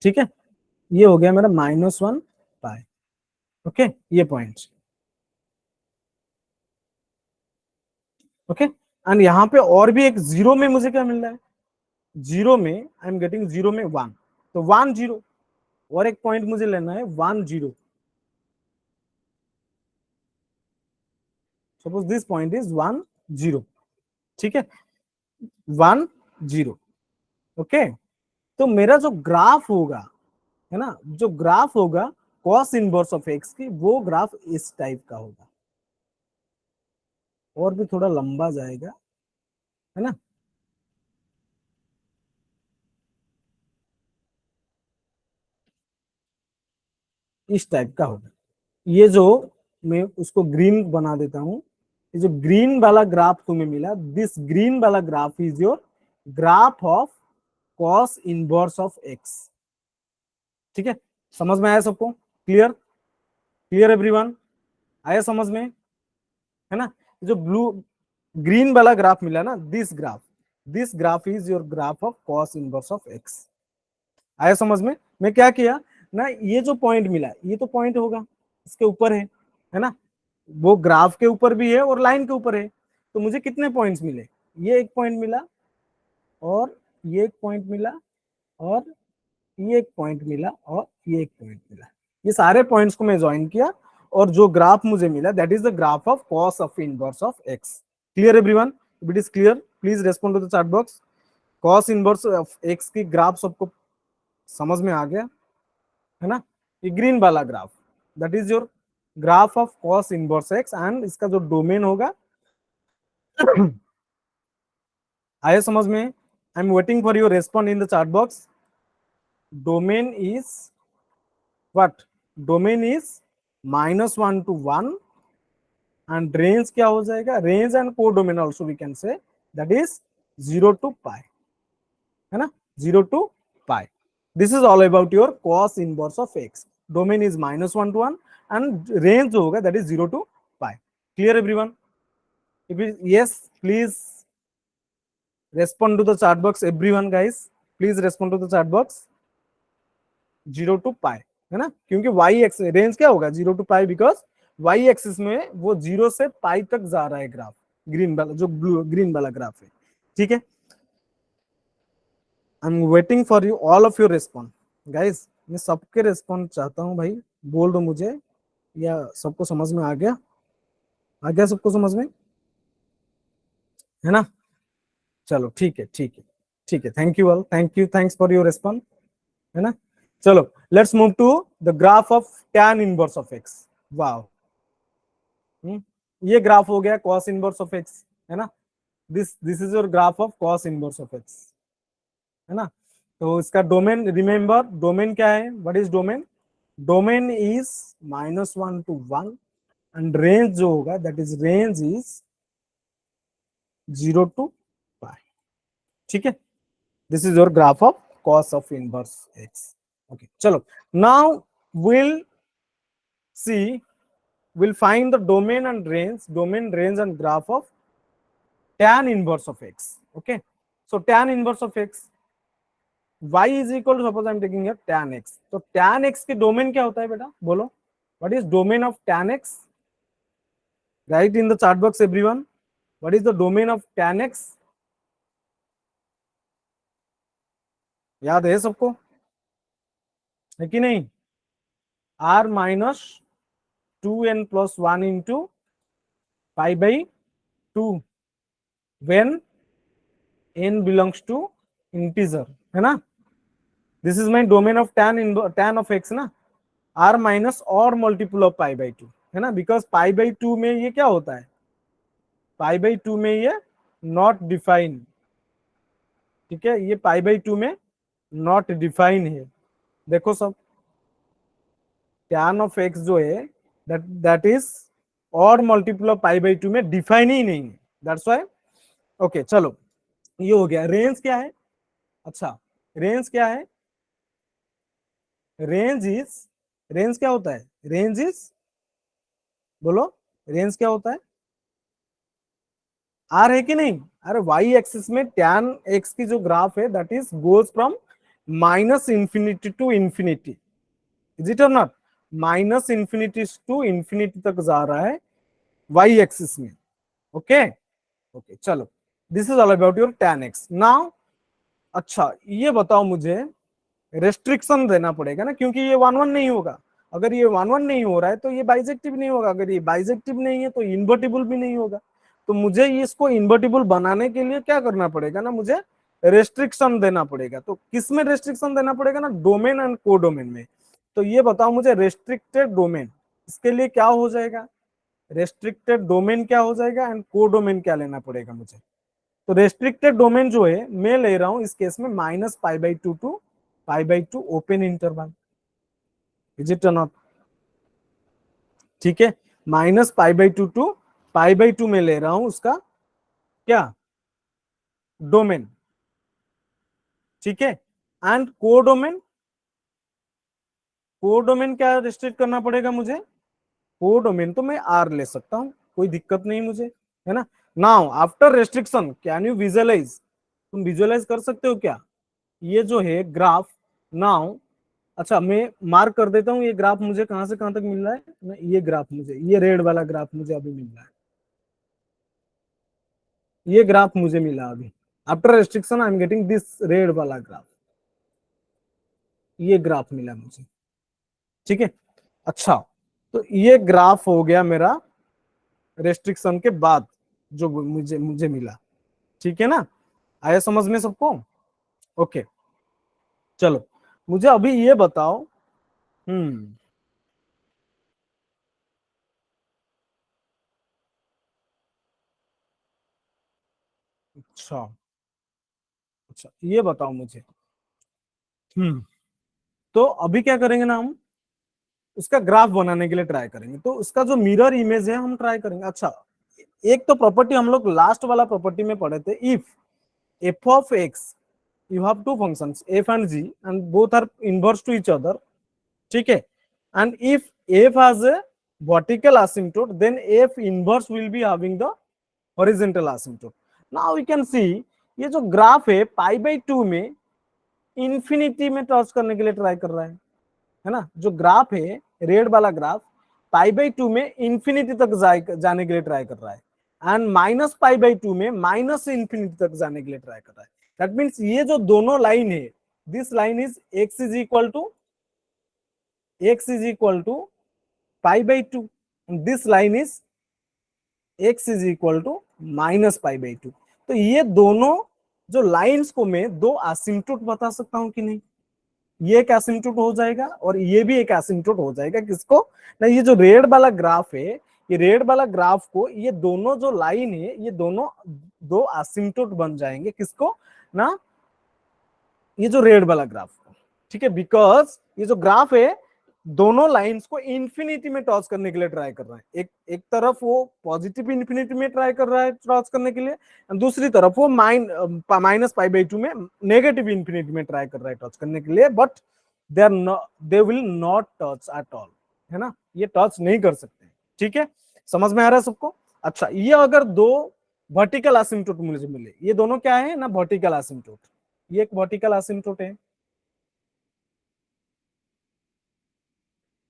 ठीक है, ये हो गया मेरा -1 पाई। ओके, ये पॉइंट, ओके, एंड यहाँ पे और भी एक जीरो में मुझे क्या मिल रहा है, जीरो में आई एम गेटिंग, जीरो में 1, तो 1 0, और एक पॉइंट मुझे लेना है 1 0, सपोज दिस पॉइंट इज 1 0, ठीक है, 1 0, ओके। तो मेरा जो ग्राफ होगा है ना, जो ग्राफ होगा कॉस इनवर्स ऑफ एक्स की, वो ग्राफ इस टाइप का होगा, और भी थोड़ा लंबा जाएगा, है ना, इस टाइप का होगा। ये जो मैं उसको ग्रीन बना देता हूं, ये जो ग्रीन वाला ग्राफ तुम्हें मिला, दिस ग्रीन वाला graph is your graph of cos inverse of x, ठीक है। समझ में आया सबको, क्लियर, क्लियर एवरीवन, आया समझ में, है ना। जो ब्लू ग्रीन वाला ग्राफ मिला ना, this graph is your graph of cos inverse of x, आया समझ में। मैं क्या किया ना, ये जो पॉइंट मिला ये तो पॉइंट होगा, इसके ऊपर है ना, वो ग्राफ के ऊपर भी है और लाइन के ऊपर है, तो मुझे कितने पॉइंट्स मिले, ये एक पॉइंट मिला, और ये एक पॉइंट मिला, और ये एक पॉइंट मिला, और ये एक पॉइंट मिला, ये सारे पॉइंट्स को मैं ज्वाइन किया, और जो ग्राफ मुझे मिला that is the graph of cos of inverse of x. Clear everyone, if it is clear please respond to the chat box. Cos inverse of x की ग्राफ सबको समझ में आ गया, है ना। ये ग्रीन वाला graph that is your graph of cos inverse x, and इसका जो डोमेन होगा आया समझ में, I am waiting for your respond in the chat box. Domain is what, domain is -1 to 1, and range क्या हो जाएगा, range and codomain also we can say, that is 0 to pi, है ना, 0 to pi. This is all about your cos inverse of x, domain is -1 to 1 and range जो होगा that is 0 to pi. Clear everyone, if yes please respond to the chat box, everyone guys please respond to the chat box। 0 to pi, है ना, क्योंकि y x range क्या होगा 0 to pi, because y axis में वो 0 से पाई तक जा रहा है ग्राफ, ग्रीन वाला जो ब्लू ग्रीन वाला ग्राफ है, ठीक है। आई am waiting for you all of your respond guys, मैं सबके रेस्पॉन्ड चाहता हूँ भाई, बोल दो मुझे, या सबको समझ में आ गया सबको समझ में, है ना। चलो ठीक है, ठीक है, ठीक है, thank you all, thank you, thanks for your respond, है ना। चलो let's move to the graph of tan inverse of x. Wow, ये ग्राफ हो गया cos इनवर्स ऑफ एक्स, है ना। This is your graph of cos inverse of x, है ना। तो इसका डोमेन, रिमेंबर डोमेन क्या है, what is domain, domain is -1 to 1 and range जो होगा that is range is 0 to π, ठीक है। This is your graph of cos of inverse x. Okay चलो, now will see, we'll find the domain, range and graph of tan inverse of x. Okay, so tan inverse of x, y is equal to, suppose I'm taking here tan x, तो tan x के domain क्या होता है बेटा, बोलो, what is domain of tan x, write in the chat box everyone, what is the domain of tan x, याद है सबको, है कि नहीं, r minus 2n plus 1 into pi by 2 when n belongs to integer, है ना। This is my domain of tan of x ना, r minus और मल्टीपल ऑफ पाई बाई 2, है ना, बिकॉज पाई बाई 2 में ये क्या होता है, पाई बाई 2 में ये नॉट डिफाइन, ठीक है, ये पाई बाई 2 में नॉट डिफाइन है। देखो सब, tan ऑफ x जो है दैट इज और मल्टीपल ऑफ पाई बाई 2 में डिफाइन ही नहीं है, दैट्स व्हाई। ओके चलो, ये हो गया। रेंज क्या है, अच्छा रेंज क्या है, रेंज क्या होता है, रेंज इज, बोलो रेंज क्या होता है, आर है कि नहीं, अरे वाई एक्सिस में tan x की जो ग्राफ है that is goes from -∞ to infinity, is it और नॉट, -∞ टू इंफिनिटी तक जा रहा है वाई एक्सिस में। ओके ओके चलो, this is all about your tan x। Now अच्छा ये बताओ मुझे, रेस्ट्रिक्शन देना पड़ेगा ना, क्योंकि ये 1 1 नहीं होगा, अगर ये 1 1 नहीं हो रहा है तो ये बाइजेक्टिव नहीं होगा, अगर ये बाइजेक्टिव नहीं है तो इन्वर्टिबल भी नहीं होगा। तो मुझे इसको इन्वर्टिबल बनाने के लिए क्या करना पड़ेगा ना, मुझे रेस्ट्रिक्शन देना पड़ेगा। तो किस में रेस्ट्रिक्शन देना पड़ेगा ना, डोमेन एंड कोडोमेन में। तो ये बताओ मुझे, रेस्ट्रिक्टेड डोमेन, इसके लिए क्या हो जाएगा, रेस्ट्रिक्टेड डोमेन क्या हो जाएगा एंड कोडोमेन क्या लेना पड़ेगा मुझे। तो रेस्ट्रिक्टेड डोमेन जो है मैं ले रहा हूं इस केस में -π/2 to π/2 open interval, is it not, ठीक है, -π/2 टू π/2 में ले रहा हूं उसका क्या, डोमेन, ठीक है। एंड कोडोमेन, कोडोमेन क्या रिस्ट्रिक्ट करना पड़ेगा मुझे, कोडोमेन तो मैं आर ले सकता हूं, कोई दिक्कत नहीं मुझे, है ना। Now after restriction can you visualize, तुम विजुअलाइज कर सकते हो क्या, ये जो है ग्राफ, नाउ अच्छा मैं मार्क कर देता हूँ, ये ग्राफ मुझे कहां से कहां तक मिल रहा है ना, ये ग्राफ मुझे, ये रेड वाला ग्राफ मुझे अभी मिल रहा है, ये ग्राफ मुझे मिला अभी, after restriction I am getting this red वाला ग्राफ, ये ग्राफ मिला मुझे, ठीक है। अच्छा तो ये ग्राफ हो गया मेरा रेस्ट्रिक्शन के बाद जो मुझे मुझे मिला, ठीक है ना, आया समझ में सबको। ओके चलो, मुझे अभी ये बताओ, हम्म, अच्छा अच्छा ये बताओ मुझे, हम्म, तो अभी क्या करेंगे ना, हम उसका ग्राफ बनाने के लिए ट्राई करेंगे, तो उसका जो मिरर इमेज है हम ट्राई करेंगे। अच्छा एक तो प्रॉपर्टी हम लोग लास्ट वाला प्रॉपर्टी में पढ़े थे, if f of x, you have two functions f and g and both are inverse to each other, ठीक है, and if f has a vertical asymptote then f inverse will be having the horizontal asymptote। now we can see ये जो graph है π/2 में infinity में touch करने के लिए ट्राई कर रहा है ना, जो ग्राफ है रेड वाला ग्राफ π/2 में इंफिनिटी तक जाने के लिए ट्राई कर रहा है, एंड -π/2 में माइनस इंफिनिटी तक जाने के लिए ट्राई कर रहा है। दैट मीन्स ये जो दोनों लाइन है, this line is x is equal to π/2, this line is x is equal to -π/2। तो ये दोनों जो लाइंस को मैं दो एसिम्पटोट बता सकता हूं कि नहीं, ये एक एसिम्पटोट हो जाएगा और ये भी एक एसिम्पटोट हो जाएगा, किसको ना, ये जो रेड वाला ग्राफ है ये रेड वाला ग्राफ को, ये दोनों जो लाइन है ये दोनों दो असिम्प्टोट बन जाएंगे, किसको ना, ये जो रेड वाला ग्राफ को, ठीक है, बिकॉज ये जो ग्राफ है दोनों लाइंस को इंफिनिटी में टॉस करने के लिए ट्राई कर रहा है। एक तरफ वो पॉजिटिव इंफिनिटी में ट्राई कर रहा है टॉस करने के लिए, दूसरी तरफ वो माइनस पाई बाई टू में नेगेटिव इंफिनिटी में ट्राई कर रहा है टच करने के लिए, but they will not touch at all, है ना, ये टच नहीं कर सकते। ठीक है, समझ में आ रहा है सबको? अच्छा, ये अगर दो वर्टिकल एसिम्प्टोट मुझे मिले, ये दोनों क्या है ना, वर्टिकल एसिम्प्टोट, ये एक वर्टिकल एसिम्प्टोट है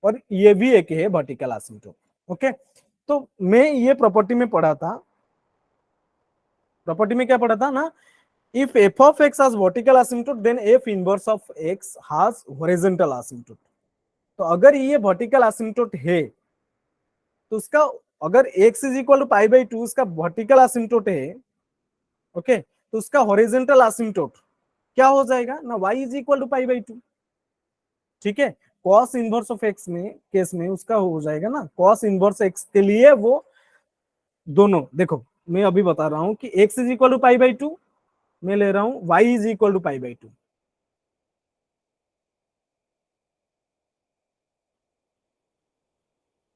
और ये भी एक है वर्टिकल एसिम्प्टोट। ओके, तो मैं ये प्रॉपर्टी में पढ़ा था, प्रॉपर्टी में क्या पढ़ा था ना, if f of x has vertical asymptote then f inverse of x has horizontal asymptote। तो अगर ये वर्टिकल एसिम्प्टोट है तो उसका, अगर x is equal to pi by two उसका वर्टिकल एसिम्प्टोट है, ओके, तो उसका हॉरिजॉन्टल एसिम्प्टोट क्या हो जाएगा ना, y is equal to pi by two. ठीक है, cos इनवर्स ऑफ x में केस में उसका हो जाएगा ना, cos इनवर्स x के लिए वो दोनों, देखो मैं अभी बता रहा हूं कि x is equal to pi by two, मैं ले रहा हूं y is equal to pi by two.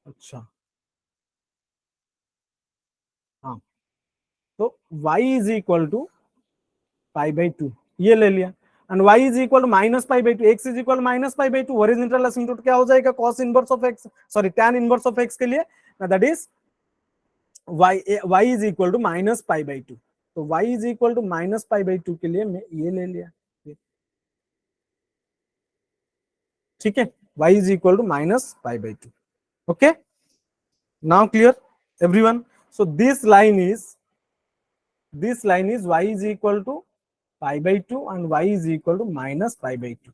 अच्छा, हाँ, तो y is equal to pi by two ये ले लिया, and y is equal to minus pi by two, x is equal minus pi by two, horizontal asymptote क्या हो जाएगा, cos inverse of x, sorry tan inverse of x के लिए, that is y is equal to minus pi by two. तो y is equal to minus pi by two के लिए मैं ये ले लिया। ठीक है, y is equal to minus pi by two. Okay, now clear everyone? So this line is y is equal to pi by 2 and y is equal to minus pi by 2।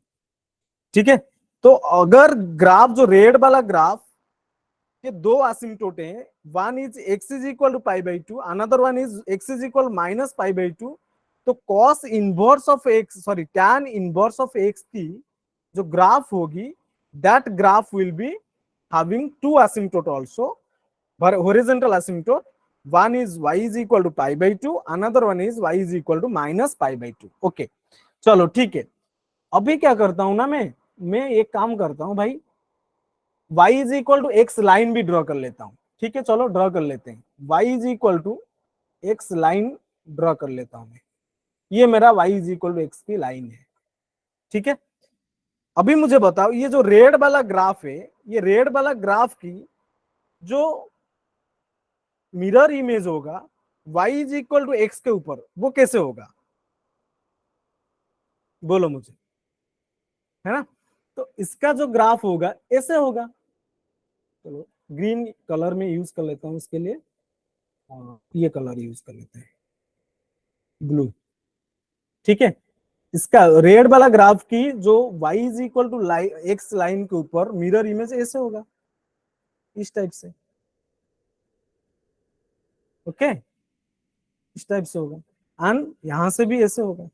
ठीक है, तो अगर ग्राफ जो red वाला graph के दो asymptote हैं, one is x is equal to pi by two, another one is x is equal minus pi by two, तो cos inverse of x, sorry tan inverse of x की जो graph होगी, that graph will be having two asymptote also, horizontal asymptote, one is y is equal to pi by 2, another one is y is equal to minus pi by 2। Okay, चलो ठीक है, अभी क्या करता हूं ना, मैं एक काम करता हूं भाई, y is equal to x line भी ड्रॉ कर लेता हूं। ठीक है, चलो ड्रॉ कर लेते हैं, y is equal to x line draw कर लेता हूं मैं, ये मेरा y is equal to x की लाइन है। ठीक है, अभी मुझे बताओ, ये जो रेड वाला ग्राफ है, ये रेड वाला ग्राफ की जो मिरर इमेज होगा y is equal to x के ऊपर, वो कैसे होगा, बोलो मुझे, है ना? तो इसका जो ग्राफ होगा ऐसे होगा। चलो ग्रीन कलर में यूज कर लेता हूं इसके लिए, ये कलर यूज कर लेते हैं, ब्लू। ठीक है, इसका रेड वाला ग्राफ की जो y is equal to x line के ऊपर मिरर इमेज ऐसे होगा, इस टाइप से। ओके, इस टाइप से होगा, एंड यहां से भी ऐसे होगा।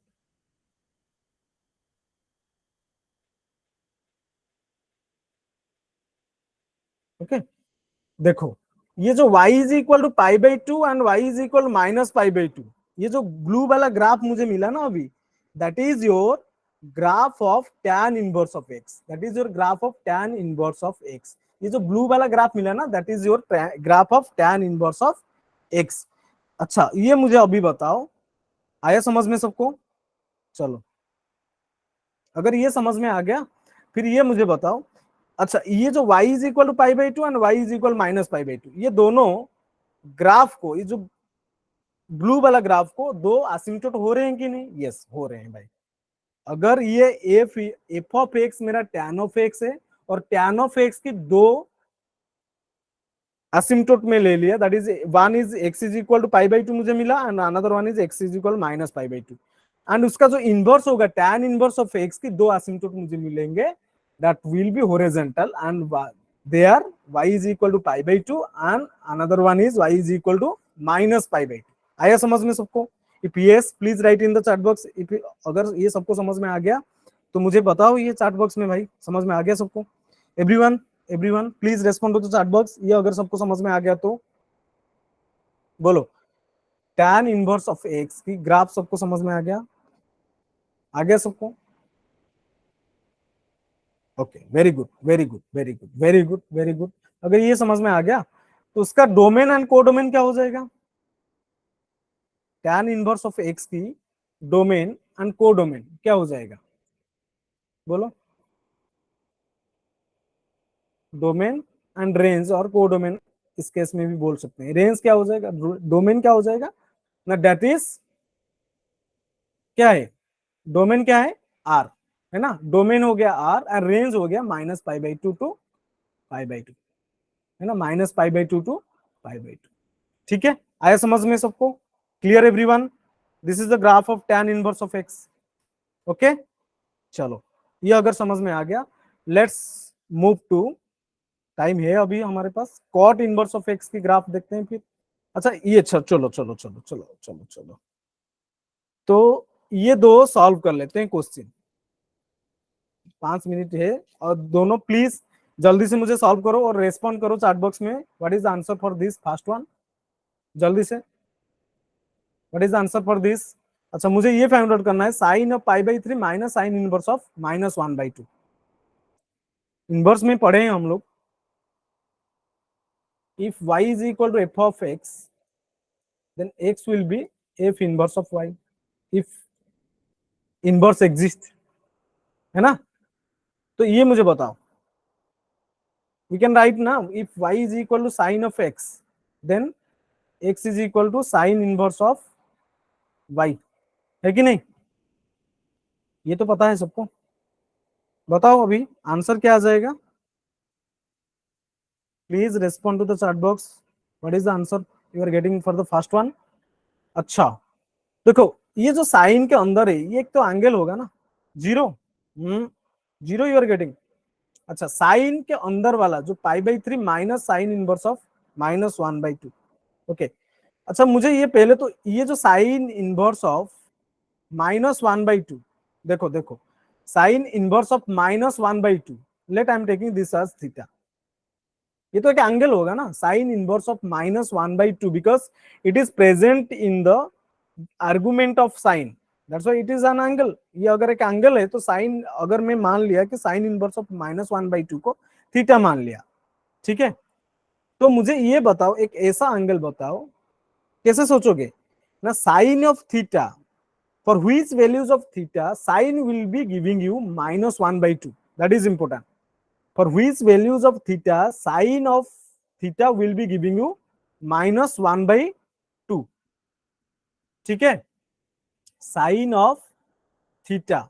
ओके, देखो ये जो y is equal to pi by two and y is equal minus pi by two, ये जो ब्लू वाला ग्राफ मुझे मिला ना अभी, that is your graph of tan inverse of x, that is your graph of tan inverse of x। ये जो blue वाला ग्राफ मिला ना, that is your graph of tan inverse of x। अच्छा, ये मुझे अभी बताओ, आया समझ में सबको? चलो, अगर ये समझ में आ गया, फिर ये मुझे बताओ, अच्छा ये जो y is equal to pi by two and y is equal minus pi by two, ये दोनों ग्राफ को, ये जो ब्लू वाला ग्राफ को दो असिम्प्टोट हो रहे हैं कि नहीं? यस, हो रहे हैं भाई। अगर ये एफ ऑफ एक्स मेरा टैन ऑफ एक्स है और टैन ऑफ एक्स की दो असिम्प्टोट में ले लिया, that is one is x is equal to pi by two मुझे मिला, and another one is x is equal minus pi by two, and उसका जो इनवर्स होगा टैन इनवर्स ऑफ एक्स की दो असिम्प्टोट मुझे मिलेंगे, that will be horizontal, and they are y is equal to pi by 2 and another one is y is equal to minus pi by 2। आया समझ में सबको? if yes please write in the chat box, if अगर ये सबको समझ में आ गया तो मुझे बताओ ये चैट बॉक्स में, भाई समझ में आ गया सबको everyone? Everyone please respond to the chat box. ये अगर सबको समझ में आ गया तो बोलो। tan इनवर्स ऑफ एक्स की ग्राफ सबको समझ में आ गया सबको? Okay, very good very good very good very good very good. अगर ये समझ में आ गया तो उसका डोमेन एंड कोडोमेन क्या हो जाएगा? tan इनवर्स ऑफ एक्स की डोमेन एंड कोडोमेन क्या हो जाएगा? बोलो। डोमेन एंड रेंज और कोडोमेन इस केस में भी बोल सकते हैं। रेंज क्या हो जाएगा, डोमेन क्या हो जाएगा ना, दैट इज क्या है, डोमेन क्या है, आर, है ना। डोमेन हो गया आर और रेंज हो गया -π/2 टू π/2, है ना, -π/2 टू π/2। ठीक है, आया समझ में सबको? Clear everyone? This is the graph of tan inverse of x. Okay, चलो ये अगर समझ में आ गया, लेट्स मूव टू, टाइम है अभी हमारे पास, कॉट इनवर्स ऑफ एक्स की ग्राफ देखते हैं फिर। अच्छा ये चलो चलो चलो चलो चलो चलो चलो, तो ये दो सॉल्व कर लेते हैं क्वेश्चन। 5 मिनट है और दोनों प्लीज जल्दी से मुझे सॉल्व करो और रेस्पॉन्ड करो चैट बॉक्स में। What is the answer for this first one? जल्दी से, what is the answer for this? अच्छा मुझे ये फाइंड आउट करना है, sine of π/3 minus sine inverse of -1/2। Inverse में पढ़े हैं हम लोग, if y is equal to f of x then x will be f inverse of y, if inverse exist, है ना। तो ये मुझे बताओ, we can write now, if y is equal to sin of x then x is equal to sin inverse of y, है कि नहीं? ये तो पता है सबको। बताओ अभी आंसर क्या आ जाएगा? Please respond to the chat box. What is the answer you are getting for the first one? अच्छा देखो, ये जो साइन के अंदर है ये एक तो एंगल होगा ना, zero. Zero you are getting. अच्छा साइन के अंदर वाला जो π/3 minus sine inverse of -1/2। Okay, अच्छा मुझे ये पहले तो ये जो साइन इनवर्स ऑफ -1/2, देखो देखो, sine inverse of -1/2, let I am taking this as theta. ये तो एक एंगल होगा ना, sine inverse of -1/2, because it is present in the argument of sine, that's why it is an angle. ये अगर एक एंगल है तो साइन, अगर मैं मान लिया कि साइन इनवर्स ऑफ -1/2 को थीटा मान लिया, ठीक है, तो मुझे ये बताओ, एक ऐसा एंगल बताओ, कैसे सोचोगे ना, sine of theta, for which values of theta sin will be giving you -1/2, that is important, for which values of theta sin of theta will be giving you -1/2, ठीक है, sin of theta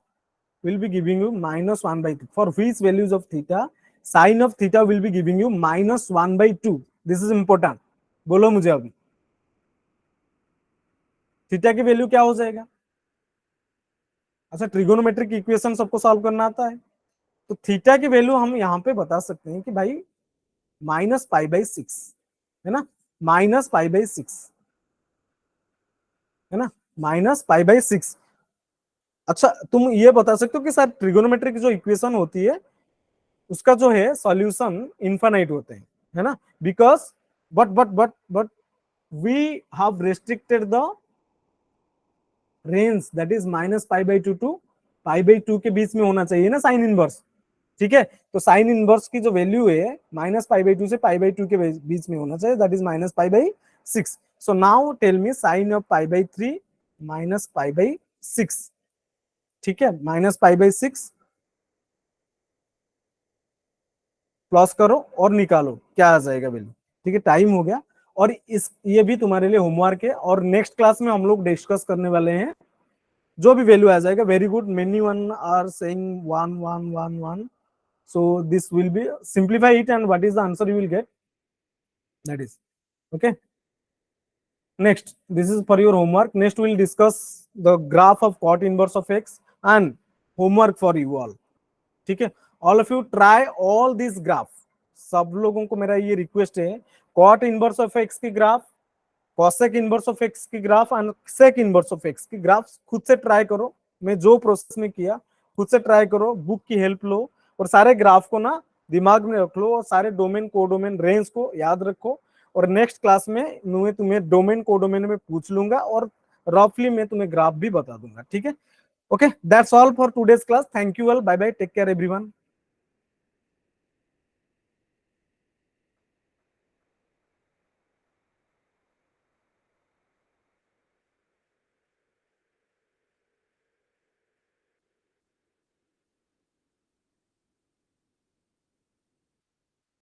will be giving you -1/2, for which values of theta sin of theta will be giving you -1/2, this is important। बोलो मुझे अभी theta की value क्या हो जाएगा? अच्छा ट्रिगोनोमेट्रिक इक्वेशन सबको सॉल्व करना आता है, तो थीटा की वैल्यू हम यहाँ पे बता सकते हैं कि भाई -π/6, है ना, -π/6, है ना, -π/6। अच्छा तुम ये बता सकते हो कि सर ट्रिगोनोमेट्रिक जो इक्वेशन होती है उसका जो है सॉल्यूशन इनफाइनाइट होते हैं, है ना, because but we have restricted the range, that is -π/2 to π/2 के बीच में होना चाहिए ना साइन इनवर्स, ठीक है। तो साइन इनवर्स की जो वैल्यू है -π/2 से π/2 के बीच में होना चाहिए, that is -π/6। So now tell me sine of π/3 -π/6, ठीक है, -π/6 प्लस करो और निकालो क्या आ जाएगा वैल्यू, ठीक है। टाइम हो गया और इस ये भी तुम्हारे लिए होमवर्क है और नेक्स्ट क्लास में हम लोग डिस्कस करने वाले हैं, जो भी वैल्यू आ जाएगा। Very good, many one are saying 1 1 1 1, so this will be simplify it and what is the answer you will get, that is okay. Next, this is for your homework. Next we will discuss the graph of cot inverse of x and homework for you all, ठीक है। All of you try all this graph, सब लोगों को मेरा ये request है, cot inverse of x की graph, cosec inverse of x की graph and sec inverse of x की ग्राफ खुद से ट्राई करो। मैं जो प्रोसेस में किया खुद से ट्राई करो, बुक की हेल्प लो और सारे ग्राफ को ना दिमाग में रख लो और सारे डोमेन कोडोमेन रेंज को याद रखो। और नेक्स्ट क्लास में मैं तुम्हें डोमेन कोडोमेन में पूछ लूंगा और रफली मैं तुम्हें ग्राफ भी बता दूंगा, ठीक है। ओके, that's all for today's class. Thank you all, bye bye, take care everyone.